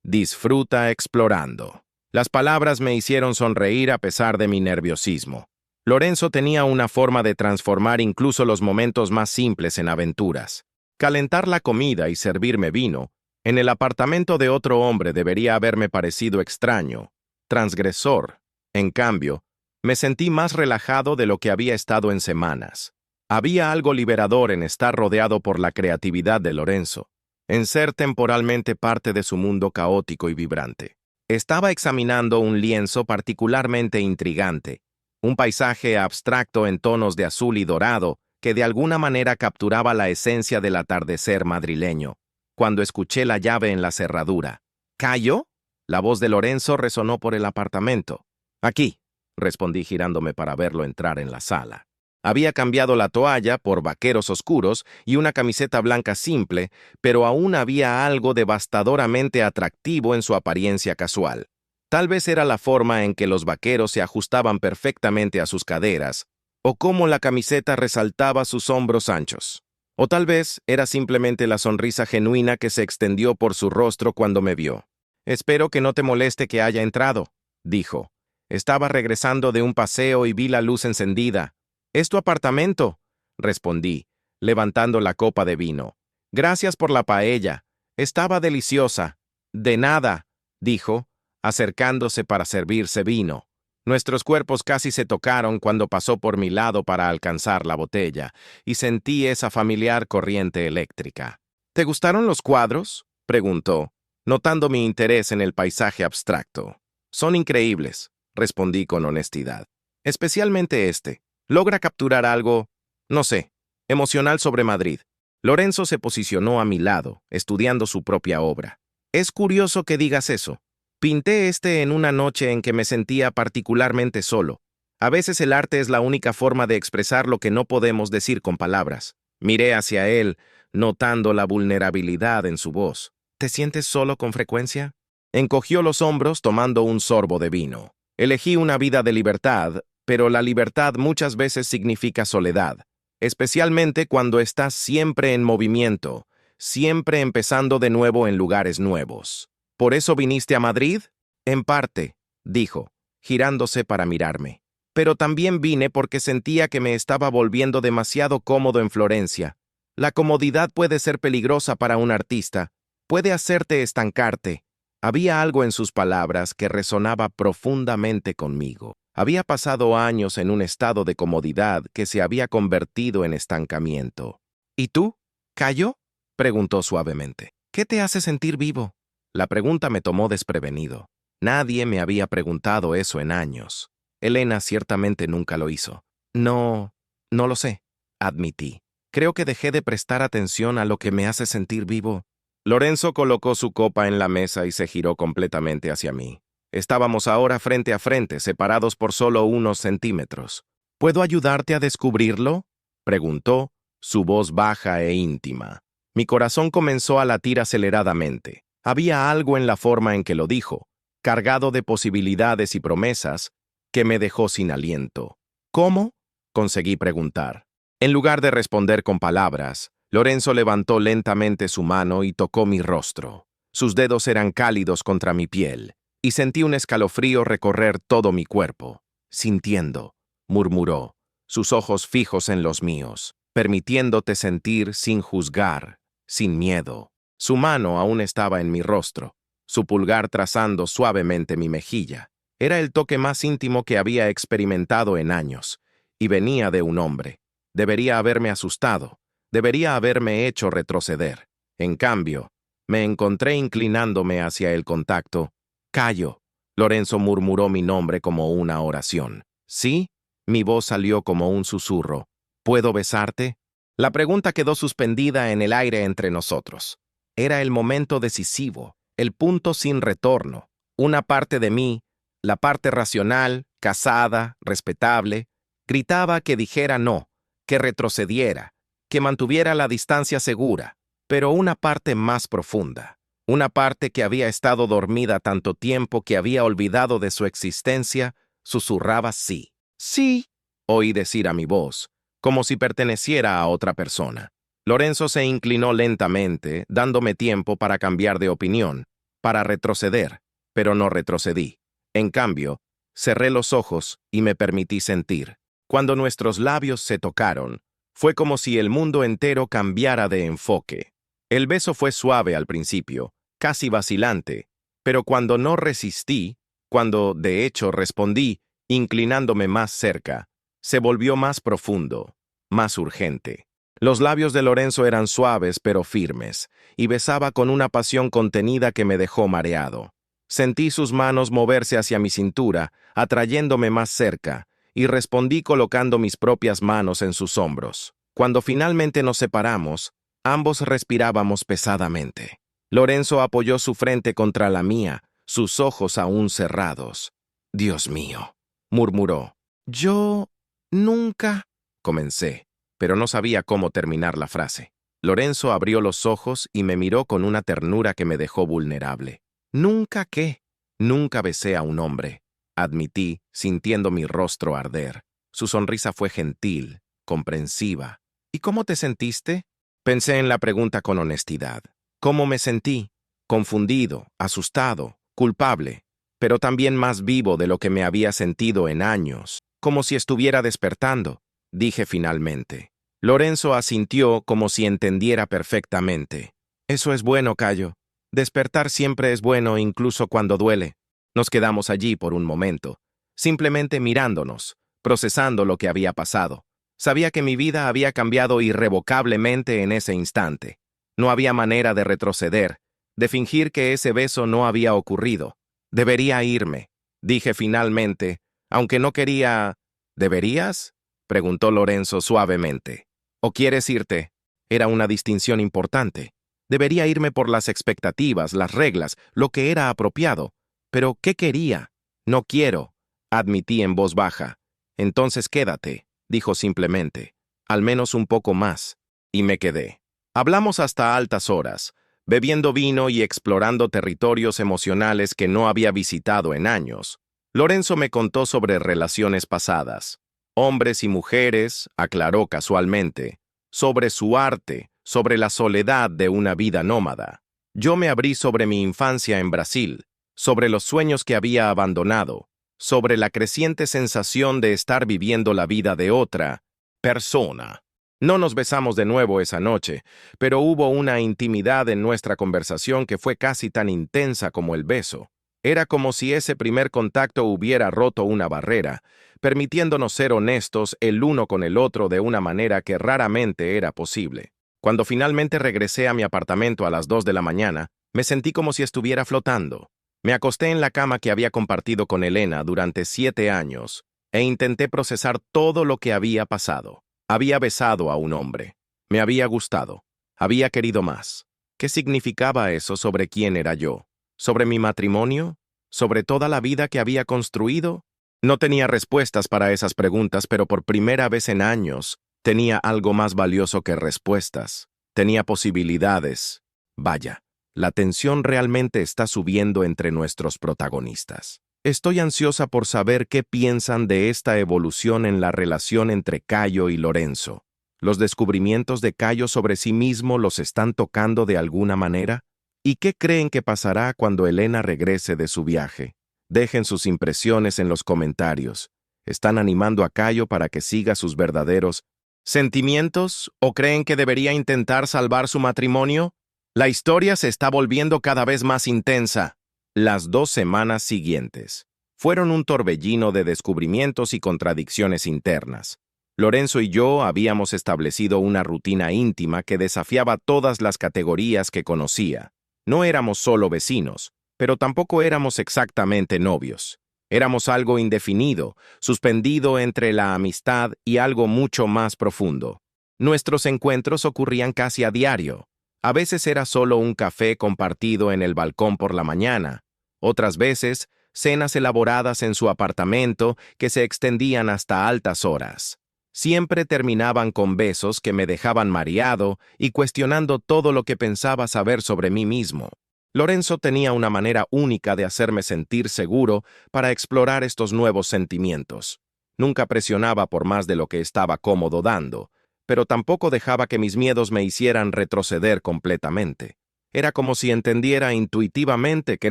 Disfruta explorando. Las palabras me hicieron sonreír a pesar de mi nerviosismo. Lorenzo tenía una forma de transformar incluso los momentos más simples en aventuras. Calentar la comida y servirme vino, en el apartamento de otro hombre debería haberme parecido extraño, transgresor. En cambio, me sentí más relajado de lo que había estado en semanas. Había algo liberador en estar rodeado por la creatividad de Lorenzo, en ser temporalmente parte de su mundo caótico y vibrante. Estaba examinando un lienzo particularmente intrigante, Un paisaje abstracto en tonos de azul y dorado que de alguna manera capturaba la esencia del atardecer madrileño. Cuando escuché la llave en la cerradura. ¿Cayo? La voz de Lorenzo resonó por el apartamento. Aquí, respondí girándome para verlo entrar en la sala. Había cambiado la toalla por vaqueros oscuros y una camiseta blanca simple, pero aún había algo devastadoramente atractivo en su apariencia casual. Tal vez era la forma en que los vaqueros se ajustaban perfectamente a sus caderas, o cómo la camiseta resaltaba sus hombros anchos. O tal vez era simplemente la sonrisa genuina que se extendió por su rostro cuando me vio. «Espero que no te moleste que haya entrado», dijo. «Estaba regresando de un paseo y vi la luz encendida». «¿Es tu apartamento?», respondí, levantando la copa de vino. «Gracias por la paella. Estaba deliciosa». «De nada», dijo, acercándose para servirse vino. Nuestros cuerpos casi se tocaron cuando pasó por mi lado para alcanzar la botella, y sentí esa familiar corriente eléctrica. «¿Te gustaron los cuadros?», preguntó, notando mi interés en el paisaje abstracto. «Son increíbles», respondí con honestidad. «Especialmente este. Logra capturar algo, no sé, emocional sobre Madrid». Lorenzo se posicionó a mi lado, estudiando su propia obra. «Es curioso que digas eso. Pinté este en una noche en que me sentía particularmente solo. A veces el arte es la única forma de expresar lo que no podemos decir con palabras». Miré hacia él, notando la vulnerabilidad en su voz. «¿Te sientes solo con frecuencia?». Encogió los hombros tomando un sorbo de vino. «Elegí una vida de libertad, pero la libertad muchas veces significa soledad, especialmente cuando estás siempre en movimiento, siempre empezando de nuevo en lugares nuevos». «¿Por eso viniste a Madrid?». «En parte», dijo, girándose para mirarme. «Pero también vine porque sentía que me estaba volviendo demasiado cómodo en Florencia. La comodidad puede ser peligrosa para un artista, puede hacerte estancarte». Había algo en sus palabras que resonaba profundamente conmigo. Había pasado años en un estado de comodidad que se había convertido en estancamiento. «¿Y tú, Cayo?», preguntó suavemente. «¿Qué te hace sentir vivo?». La pregunta me tomó desprevenido. Nadie me había preguntado eso en años. Elena ciertamente nunca lo hizo. No lo sé», admití. «Creo que dejé de prestar atención a lo que me hace sentir vivo». Lorenzo colocó su copa en la mesa y se giró completamente hacia mí. Estábamos ahora frente a frente, separados por solo unos centímetros. «¿Puedo ayudarte a descubrirlo?», preguntó, su voz baja e íntima. Mi corazón comenzó a latir aceleradamente. Había algo en la forma en que lo dijo, cargado de posibilidades y promesas, que me dejó sin aliento. «¿Cómo?», conseguí preguntar. En lugar de responder con palabras, Lorenzo levantó lentamente su mano y tocó mi rostro. Sus dedos eran cálidos contra mi piel, y sentí un escalofrío recorrer todo mi cuerpo. «Sintiendo», murmuró, sus ojos fijos en los míos, permitiéndote sentir sin juzgar, sin miedo. Su mano aún estaba en mi rostro, su pulgar trazando suavemente mi mejilla. Era el toque más íntimo que había experimentado en años, y venía de un hombre. Debería haberme asustado, debería haberme hecho retroceder. En cambio, me encontré inclinándome hacia el contacto. «Cayo», Lorenzo murmuró mi nombre como una oración. «¿Sí?». Mi voz salió como un susurro. «¿Puedo besarte?». La pregunta quedó suspendida en el aire entre nosotros. Era el momento decisivo, el punto sin retorno. Una parte de mí, la parte racional, casada, respetable, gritaba que dijera no, que retrocediera, que mantuviera la distancia segura, pero una parte más profunda, una parte que había estado dormida tanto tiempo que había olvidado de su existencia, susurraba sí. «Sí», oí decir a mi voz, como si perteneciera a otra persona. Lorenzo se inclinó lentamente, dándome tiempo para cambiar de opinión, para retroceder, pero no retrocedí. En cambio, cerré los ojos y me permití sentir. Cuando nuestros labios se tocaron, fue como si el mundo entero cambiara de enfoque. El beso fue suave al principio, casi vacilante, pero cuando no resistí, cuando de hecho respondí, inclinándome más cerca, se volvió más profundo, más urgente. Los labios de Lorenzo eran suaves pero firmes, y besaba con una pasión contenida que me dejó mareado. Sentí sus manos moverse hacia mi cintura, atrayéndome más cerca, y respondí colocando mis propias manos en sus hombros. Cuando finalmente nos separamos, ambos respirábamos pesadamente. Lorenzo apoyó su frente contra la mía, sus ojos aún cerrados. «Dios mío», murmuró. «Yo nunca...» comencé, pero no sabía cómo terminar la frase. Lorenzo abrió los ojos y me miró con una ternura que me dejó vulnerable. «¿Nunca qué?» «Nunca besé a un hombre», admití, sintiendo mi rostro arder. Su sonrisa fue gentil, comprensiva. «¿Y cómo te sentiste?» Pensé en la pregunta con honestidad. ¿Cómo me sentí? Confundido, asustado, culpable, pero también más vivo de lo que me había sentido en años, como si estuviera despertando, dije finalmente. Lorenzo asintió como si entendiera perfectamente. «Eso es bueno, Cayo. Despertar siempre es bueno incluso cuando duele». Nos quedamos allí por un momento, simplemente mirándonos, procesando lo que había pasado. Sabía que mi vida había cambiado irrevocablemente en ese instante. No había manera de retroceder, de fingir que ese beso no había ocurrido. «Debería irme», dije finalmente, aunque no quería... «¿Deberías?», preguntó Lorenzo suavemente. «¿O quieres irte?» Era una distinción importante. Debería irme por las expectativas, las reglas, lo que era apropiado. Pero, ¿qué quería? «No quiero», admití en voz baja. «Entonces quédate», dijo simplemente. «Al menos un poco más». Y me quedé. Hablamos hasta altas horas, bebiendo vino y explorando territorios emocionales que no había visitado en años. Lorenzo me contó sobre relaciones pasadas. Hombres y mujeres, aclaró casualmente. Sobre su arte, sobre la soledad de una vida nómada. Yo me abrí sobre mi infancia en Brasil, sobre los sueños que había abandonado, sobre la creciente sensación de estar viviendo la vida de otra persona. No nos besamos de nuevo esa noche, pero hubo una intimidad en nuestra conversación que fue casi tan intensa como el beso. Era como si ese primer contacto hubiera roto una barrera, permitiéndonos ser honestos el uno con el otro de una manera que raramente era posible. Cuando finalmente regresé a mi apartamento a las 2 de la mañana, me sentí como si estuviera flotando. Me acosté en la cama que había compartido con Elena durante 7 años e intenté procesar todo lo que había pasado. Había besado a un hombre. Me había gustado. Había querido más. ¿Qué significaba eso sobre quién era yo? ¿Sobre mi matrimonio? ¿Sobre toda la vida que había construido? No tenía respuestas para esas preguntas, pero por primera vez en años tenía algo más valioso que respuestas. Tenía posibilidades. Vaya, la tensión realmente está subiendo entre nuestros protagonistas. Estoy ansiosa por saber qué piensan de esta evolución en la relación entre Cayo y Lorenzo. ¿Los descubrimientos de Cayo sobre sí mismo los están tocando de alguna manera? ¿Y qué creen que pasará cuando Elena regrese de su viaje? Dejen sus impresiones en los comentarios. ¿Están animando a Cayo para que siga sus verdaderos sentimientos o creen que debería intentar salvar su matrimonio? La historia se está volviendo cada vez más intensa. Las 2 semanas siguientes fueron un torbellino de descubrimientos y contradicciones internas. Lorenzo y yo habíamos establecido una rutina íntima que desafiaba todas las categorías que conocía. No éramos solo vecinos, pero tampoco éramos exactamente novios. Éramos algo indefinido, suspendido entre la amistad y algo mucho más profundo. Nuestros encuentros ocurrían casi a diario. A veces era solo un café compartido en el balcón por la mañana. Otras veces, cenas elaboradas en su apartamento que se extendían hasta altas horas. Siempre terminaban con besos que me dejaban mareado y cuestionando todo lo que pensaba saber sobre mí mismo. Lorenzo tenía una manera única de hacerme sentir seguro para explorar estos nuevos sentimientos. Nunca presionaba por más de lo que estaba cómodo dando, pero tampoco dejaba que mis miedos me hicieran retroceder completamente. Era como si entendiera intuitivamente que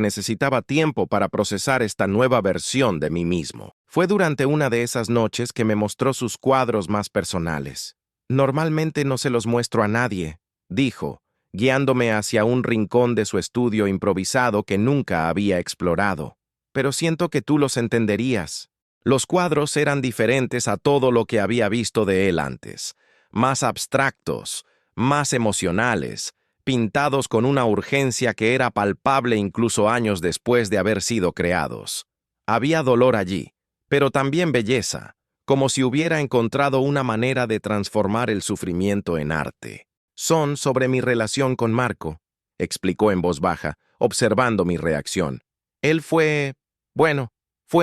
necesitaba tiempo para procesar esta nueva versión de mí mismo. Fue durante una de esas noches que me mostró sus cuadros más personales. «Normalmente no se los muestro a nadie», dijo, guiándome hacia un rincón de su estudio improvisado que nunca había explorado. «Pero siento que tú los entenderías». Los cuadros eran diferentes a todo lo que había visto de él antes. Más abstractos, más emocionales, pintados con una urgencia que era palpable incluso años después de haber sido creados. Había dolor allí, pero también belleza, como si hubiera encontrado una manera de transformar el sufrimiento en arte. Son sobre mi relación con Marco, explicó en voz baja, observando mi reacción. Él fue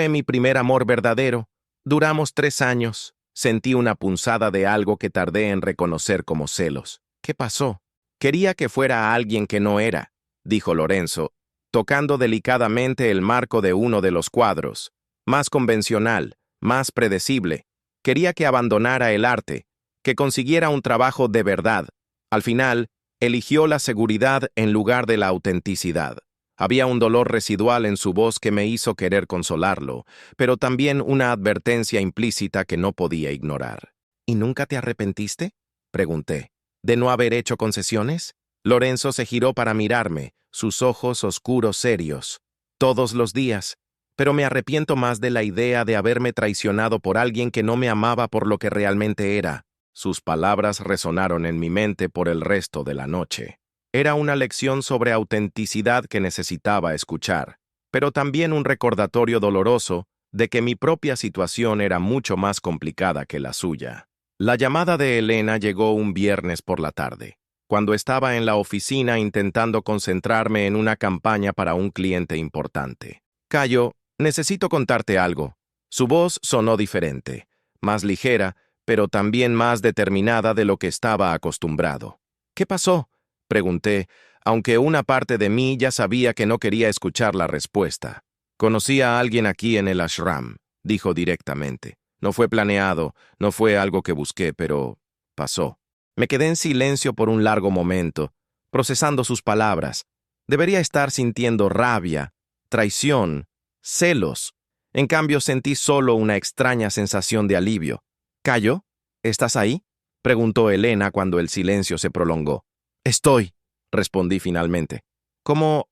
mi primer amor verdadero. Duramos 3 años. Sentí una punzada de algo que tardé en reconocer como celos. ¿Qué pasó? Quería que fuera alguien que no era, dijo Lorenzo, tocando delicadamente el marco de uno de los cuadros. Más convencional, más predecible. Quería que abandonara el arte, que consiguiera un trabajo de verdad. Al final, eligió la seguridad en lugar de la autenticidad. Había un dolor residual en su voz que me hizo querer consolarlo, pero también una advertencia implícita que no podía ignorar. ¿Y nunca te arrepentiste?, pregunté. ¿De no haber hecho concesiones? Lorenzo se giró para mirarme, sus ojos oscuros serios. Todos los días. Pero me arrepiento más de la idea de haberme traicionado por alguien que no me amaba por lo que realmente era. Sus palabras resonaron en mi mente por el resto de la noche. Era una lección sobre autenticidad que necesitaba escuchar, pero también un recordatorio doloroso de que mi propia situación era mucho más complicada que la suya. La llamada de Elena llegó un viernes por la tarde, cuando estaba en la oficina intentando concentrarme en una campaña para un cliente importante. Cayo, necesito contarte algo. Su voz sonó diferente, más ligera, pero también más determinada de lo que estaba acostumbrado. ¿Qué pasó?, pregunté, aunque una parte de mí ya sabía que no quería escuchar la respuesta. Conocí a alguien aquí en el ashram, dijo directamente. No fue planeado, no fue algo que busqué, pero pasó. Me quedé en silencio por un largo momento, procesando sus palabras. Debería estar sintiendo rabia, traición, celos. En cambio, sentí solo una extraña sensación de alivio. ¿Cayo? ¿Estás ahí?, preguntó Elena cuando el silencio se prolongó. Estoy, respondí finalmente. ¿Cómo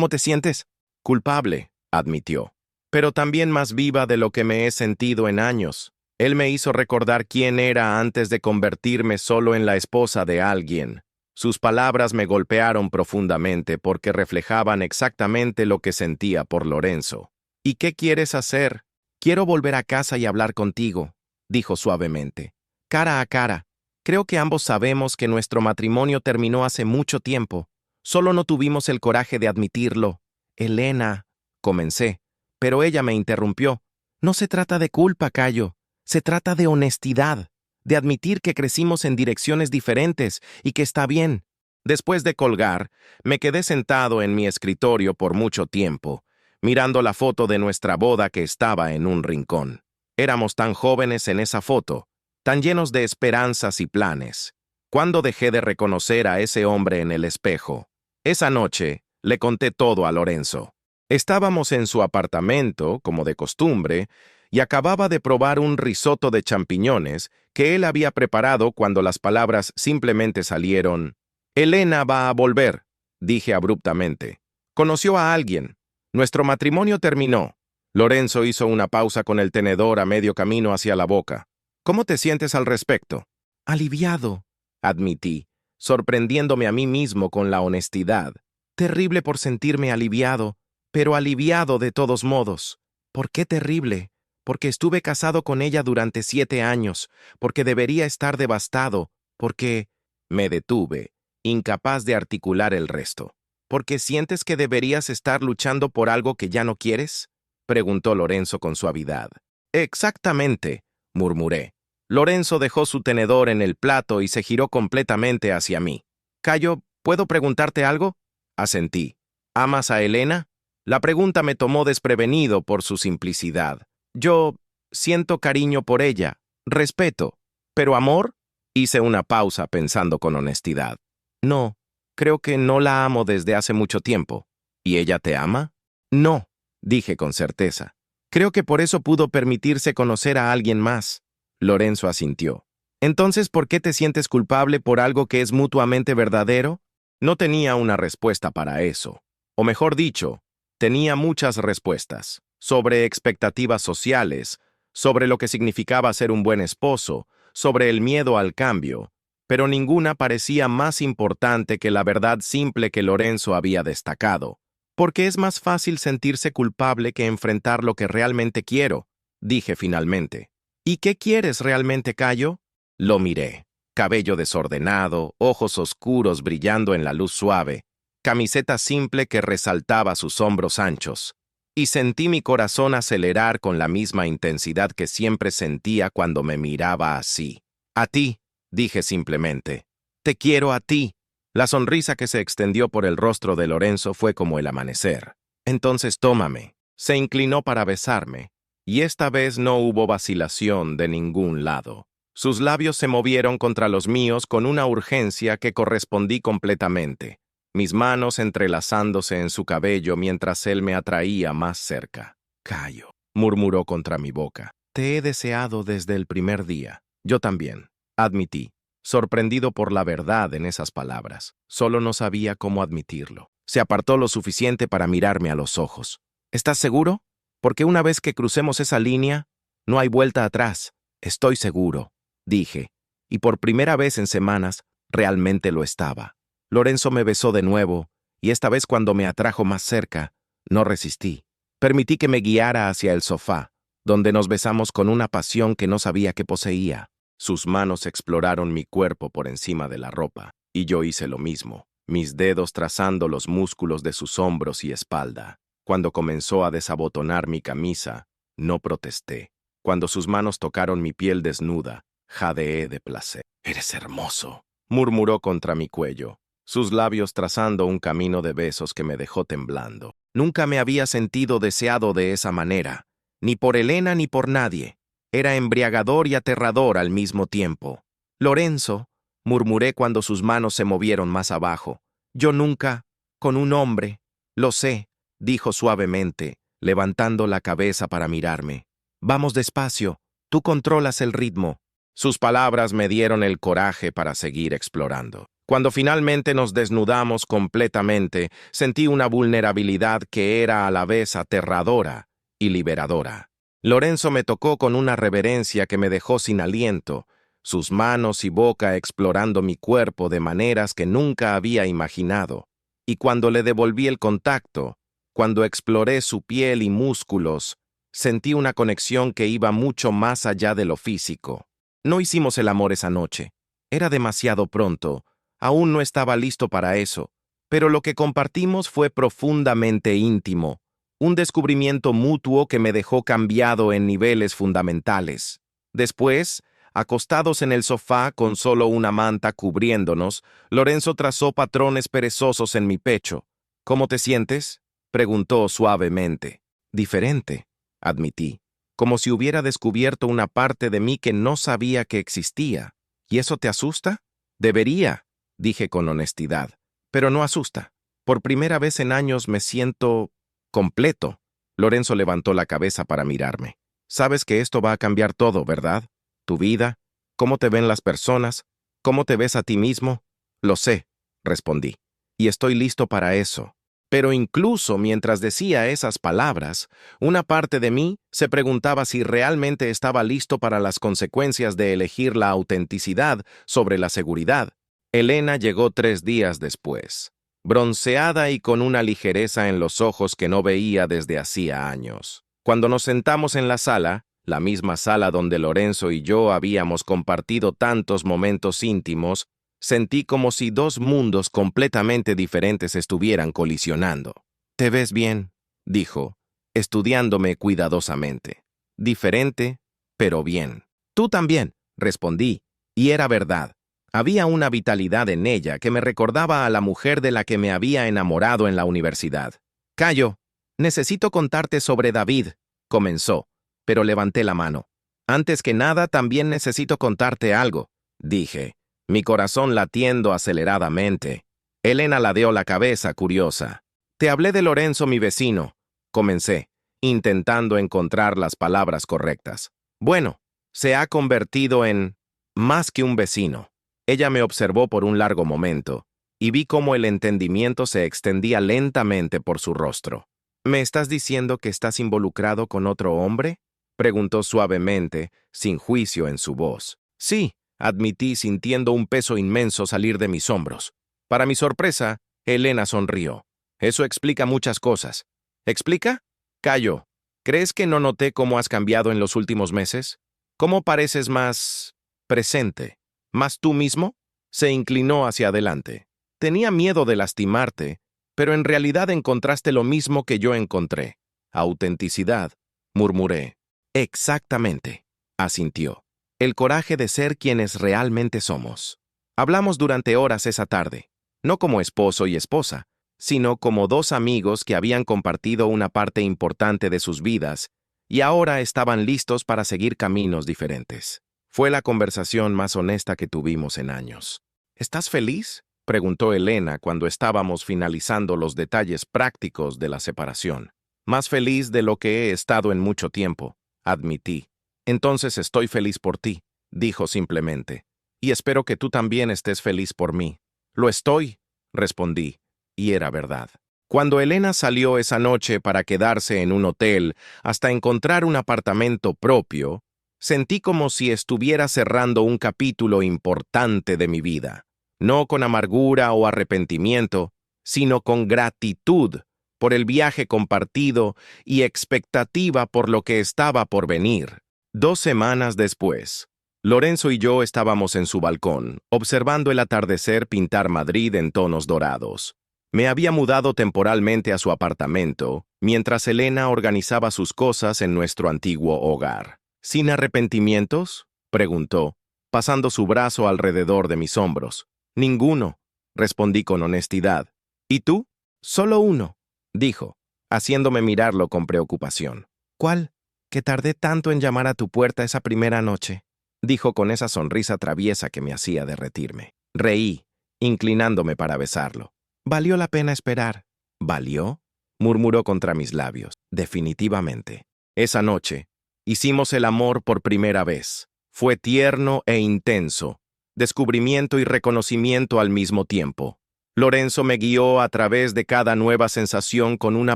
te sientes? Culpable, admitió, pero también más viva de lo que me he sentido en años. Él me hizo recordar quién era antes de convertirme solo en la esposa de alguien. Sus palabras me golpearon profundamente porque reflejaban exactamente lo que sentía por Lorenzo. ¿Y qué quieres hacer? Quiero volver a casa y hablar contigo, dijo suavemente. Cara a cara. Creo que ambos sabemos que nuestro matrimonio terminó hace mucho tiempo. Solo no tuvimos el coraje de admitirlo. Elena, comencé, pero ella me interrumpió. No se trata de culpa, Cayo. Se trata de honestidad, de admitir que crecimos en direcciones diferentes y que está bien. Después de colgar, me quedé sentado en mi escritorio por mucho tiempo, mirando la foto de nuestra boda que estaba en un rincón. Éramos tan jóvenes en esa foto, tan llenos de esperanzas y planes. ¿Cuándo dejé de reconocer a ese hombre en el espejo? Esa noche, le conté todo a Lorenzo. Estábamos en su apartamento, como de costumbre, y acababa de probar un risotto de champiñones que él había preparado cuando las palabras simplemente salieron. Elena va a volver, dije abruptamente. Conoció a alguien. Nuestro matrimonio terminó. Lorenzo hizo una pausa con el tenedor a medio camino hacia la boca. ¿Cómo te sientes al respecto? Aliviado, admití, sorprendiéndome a mí mismo con la honestidad. Terrible por sentirme aliviado, pero aliviado de todos modos. ¿Por qué terrible? Porque estuve casado con ella durante 7 años, porque debería estar devastado, porque... Me detuve, incapaz de articular el resto. ¿Porque sientes que deberías estar luchando por algo que ya no quieres?, preguntó Lorenzo con suavidad. Exactamente, murmuré. Lorenzo dejó su tenedor en el plato y se giró completamente hacia mí. Cayo, ¿puedo preguntarte algo? Asentí. ¿Amas a Elena? La pregunta me tomó desprevenido por su simplicidad. Yo siento cariño por ella, respeto, pero amor. Hice una pausa pensando con honestidad. No, creo que no la amo desde hace mucho tiempo. ¿Y ella te ama? No, dije con certeza. Creo que por eso pudo permitirse conocer a alguien más. Lorenzo asintió. Entonces, ¿por qué te sientes culpable por algo que es mutuamente verdadero? No tenía una respuesta para eso. O mejor dicho, tenía muchas respuestas. Sobre expectativas sociales, sobre lo que significaba ser un buen esposo, sobre el miedo al cambio, pero ninguna parecía más importante que la verdad simple que Lorenzo había destacado. Porque es más fácil sentirse culpable que enfrentar lo que realmente quiero, dije finalmente. ¿Y qué quieres realmente, Cayo? Lo miré. Cabello desordenado, ojos oscuros brillando en la luz suave, camiseta simple que resaltaba sus hombros anchos. Y sentí mi corazón acelerar con la misma intensidad que siempre sentía cuando me miraba así. A ti, dije simplemente. Te quiero a ti. La sonrisa que se extendió por el rostro de Lorenzo fue como el amanecer. Entonces tómame. Se inclinó para besarme, y esta vez no hubo vacilación de ningún lado. Sus labios se movieron contra los míos con una urgencia que correspondí completamente, mis manos entrelazándose en su cabello mientras él me atraía más cerca. Cayo, murmuró contra mi boca. Te he deseado desde el primer día. Yo también, admití, sorprendido por la verdad en esas palabras. Solo no sabía cómo admitirlo. Se apartó lo suficiente para mirarme a los ojos. ¿Estás seguro? Porque una vez que crucemos esa línea, no hay vuelta atrás. Estoy seguro, dije, y por primera vez en semanas, realmente lo estaba. Lorenzo me besó de nuevo, y esta vez cuando me atrajo más cerca, no resistí. Permití que me guiara hacia el sofá, donde nos besamos con una pasión que no sabía que poseía. Sus manos exploraron mi cuerpo por encima de la ropa, y yo hice lo mismo, mis dedos trazando los músculos de sus hombros y espalda. Cuando comenzó a desabotonar mi camisa, no protesté. Cuando sus manos tocaron mi piel desnuda, jadeé de placer. «Eres hermoso», murmuró contra mi cuello, sus labios trazando un camino de besos que me dejó temblando. Nunca me había sentido deseado de esa manera, ni por Elena ni por nadie. Era embriagador y aterrador al mismo tiempo. «Lorenzo», murmuré cuando sus manos se movieron más abajo. «Yo nunca, con un hombre, lo sé», dijo suavemente, levantando la cabeza para mirarme. «Vamos despacio, tú controlas el ritmo». Sus palabras me dieron el coraje para seguir explorando. Cuando finalmente nos desnudamos completamente, sentí una vulnerabilidad que era a la vez aterradora y liberadora. Lorenzo me tocó con una reverencia que me dejó sin aliento, sus manos y boca explorando mi cuerpo de maneras que nunca había imaginado. Y cuando le devolví el contacto, cuando exploré su piel y músculos, sentí una conexión que iba mucho más allá de lo físico. No hicimos el amor esa noche. Era demasiado pronto. Aún no estaba listo para eso. Pero lo que compartimos fue profundamente íntimo. Un descubrimiento mutuo que me dejó cambiado en niveles fundamentales. Después, acostados en el sofá con solo una manta cubriéndonos, Lorenzo trazó patrones perezosos en mi pecho. «¿Cómo te sientes?», preguntó suavemente. «Diferente», admití, como si hubiera descubierto una parte de mí que no sabía que existía. «¿Y eso te asusta?» «Debería», dije con honestidad, «pero no asusta. Por primera vez en años me siento completo». Lorenzo levantó la cabeza para mirarme. «Sabes que esto va a cambiar todo, ¿verdad? Tu vida, cómo te ven las personas, cómo te ves a ti mismo». «Lo sé», respondí, «y estoy listo para eso». Pero incluso mientras decía esas palabras, una parte de mí se preguntaba si realmente estaba listo para las consecuencias de elegir la autenticidad sobre la seguridad. Elena llegó 3 días después, bronceada y con una ligereza en los ojos que no veía desde hacía años. Cuando nos sentamos en la sala, la misma sala donde Lorenzo y yo habíamos compartido tantos momentos íntimos, sentí como si 2 mundos completamente diferentes estuvieran colisionando. «Te ves bien», dijo, estudiándome cuidadosamente. «Diferente, pero bien». «Tú también», respondí, y era verdad. Había una vitalidad en ella que me recordaba a la mujer de la que me había enamorado en la universidad. «Cayo, necesito contarte sobre David», comenzó, pero levanté la mano. «Antes que nada, también necesito contarte algo», dije, mi corazón latiendo aceleradamente. Elena ladeó la cabeza, curiosa. «Te hablé de Lorenzo, mi vecino», comencé, intentando encontrar las palabras correctas. «Bueno, se ha convertido en más que un vecino». Ella me observó por un largo momento, y vi cómo el entendimiento se extendía lentamente por su rostro. «¿Me estás diciendo que estás involucrado con otro hombre?», preguntó suavemente, sin juicio en su voz. «Sí», admití sintiendo un peso inmenso salir de mis hombros. Para mi sorpresa, Elena sonrió. «Eso explica muchas cosas». «¿Explica?» «Cayo, ¿crees que no noté cómo has cambiado en los últimos meses?» ¿Cómo pareces más presente? ¿Más tú mismo? Se inclinó hacia adelante. Tenía miedo de lastimarte, pero en realidad encontraste lo mismo que yo encontré. Autenticidad, murmuré. Exactamente, asintió. El coraje de ser quienes realmente somos. Hablamos durante horas esa tarde, no como esposo y esposa, sino como dos amigos que habían compartido una parte importante de sus vidas y ahora estaban listos para seguir caminos diferentes. Fue la conversación más honesta que tuvimos en años. ¿Estás feliz?, preguntó Elena cuando estábamos finalizando los detalles prácticos de la separación. Más feliz de lo que he estado en mucho tiempo, admití. Entonces estoy feliz por ti, dijo simplemente. Y espero que tú también estés feliz por mí. Lo estoy, respondí, y era verdad. Cuando Elena salió esa noche para quedarse en un hotel hasta encontrar un apartamento propio, sentí como si estuviera cerrando un capítulo importante de mi vida. No con amargura o arrepentimiento, sino con gratitud por el viaje compartido y expectativa por lo que estaba por venir. 2 semanas después, Lorenzo y yo estábamos en su balcón, observando el atardecer pintar Madrid en tonos dorados. Me había mudado temporalmente a su apartamento, mientras Elena organizaba sus cosas en nuestro antiguo hogar. ¿Sin arrepentimientos?, preguntó, pasando su brazo alrededor de mis hombros. Ninguno, respondí con honestidad. ¿Y tú? Solo uno, dijo, haciéndome mirarlo con preocupación. ¿Cuál? Que tardé tanto en llamar a tu puerta esa primera noche, dijo con esa sonrisa traviesa que me hacía derretirme. Reí, inclinándome para besarlo. Valió la pena esperar. ¿Valió?, murmuró contra mis labios. Definitivamente. Esa noche, hicimos el amor por primera vez. Fue tierno e intenso, descubrimiento y reconocimiento al mismo tiempo. Lorenzo me guió a través de cada nueva sensación con una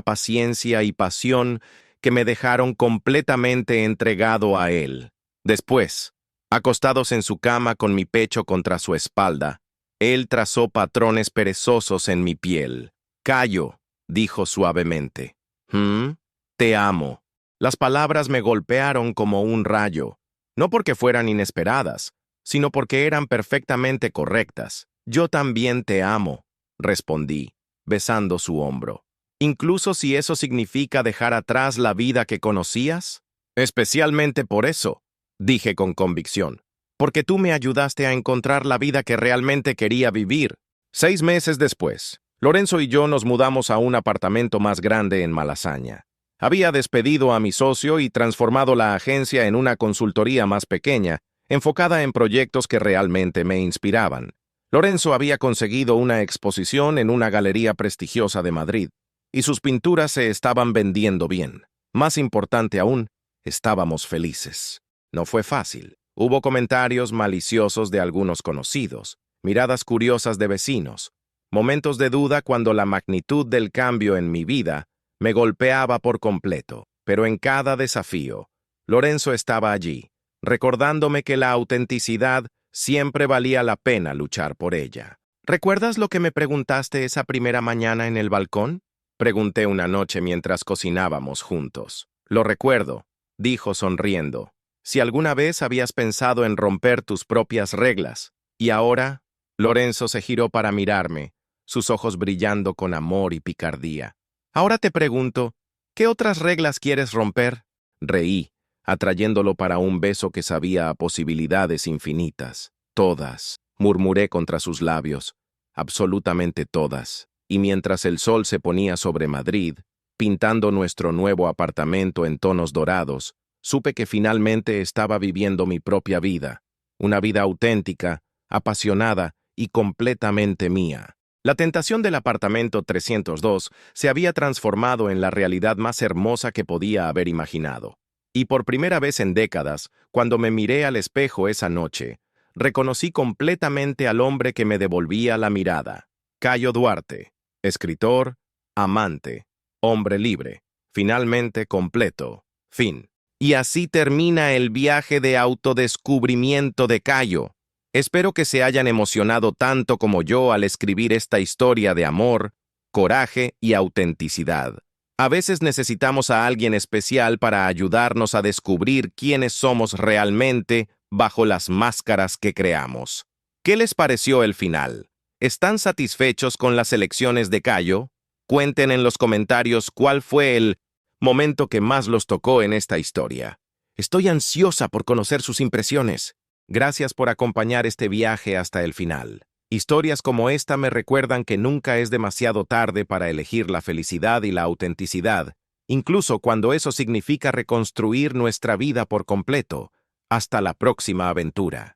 paciencia y pasión que me dejaron completamente entregado a él. Después, acostados en su cama con mi pecho contra su espalda, él trazó patrones perezosos en mi piel. Cayo, dijo suavemente. Te amo. Las palabras me golpearon como un rayo, no porque fueran inesperadas, sino porque eran perfectamente correctas. Yo también te amo, respondí, besando su hombro. ¿Incluso si eso significa dejar atrás la vida que conocías? Especialmente por eso, dije con convicción, porque tú me ayudaste a encontrar la vida que realmente quería vivir. 6 meses después, Lorenzo y yo nos mudamos a un apartamento más grande en Malasaña. Había despedido a mi socio y transformado la agencia en una consultoría más pequeña, enfocada en proyectos que realmente me inspiraban. Lorenzo había conseguido una exposición en una galería prestigiosa de Madrid, y sus pinturas se estaban vendiendo bien. Más importante aún, estábamos felices. No fue fácil. Hubo comentarios maliciosos de algunos conocidos, miradas curiosas de vecinos, momentos de duda cuando la magnitud del cambio en mi vida me golpeaba por completo. Pero en cada desafío, Lorenzo estaba allí, recordándome que la autenticidad siempre valía la pena luchar por ella. ¿Recuerdas lo que me preguntaste esa primera mañana en el balcón?, pregunté una noche mientras cocinábamos juntos. Lo recuerdo, dijo sonriendo. Si alguna vez habías pensado en romper tus propias reglas. Y ahora, Lorenzo se giró para mirarme, sus ojos brillando con amor y picardía. Ahora te pregunto, ¿qué otras reglas quieres romper? Reí, atrayéndolo para un beso que sabía a posibilidades infinitas. Todas, murmuré contra sus labios, absolutamente todas. Y mientras el sol se ponía sobre Madrid, pintando nuestro nuevo apartamento en tonos dorados, supe que finalmente estaba viviendo mi propia vida, una vida auténtica, apasionada y completamente mía. La tentación del apartamento 302 se había transformado en la realidad más hermosa que podía haber imaginado. Y por primera vez en décadas, cuando me miré al espejo esa noche, reconocí completamente al hombre que me devolvía la mirada. Cayo Duarte, escritor, amante, hombre libre, finalmente completo, fin. Y así termina el viaje de autodescubrimiento de Cayo. Espero que se hayan emocionado tanto como yo al escribir esta historia de amor, coraje y autenticidad. A veces necesitamos a alguien especial para ayudarnos a descubrir quiénes somos realmente bajo las máscaras que creamos. ¿Qué les pareció el final? ¿Están satisfechos con las elecciones de Cayo? Cuenten en los comentarios cuál fue el momento que más los tocó en esta historia. Estoy ansiosa por conocer sus impresiones. Gracias por acompañar este viaje hasta el final. Historias como esta me recuerdan que nunca es demasiado tarde para elegir la felicidad y la autenticidad, incluso cuando eso significa reconstruir nuestra vida por completo. Hasta la próxima aventura.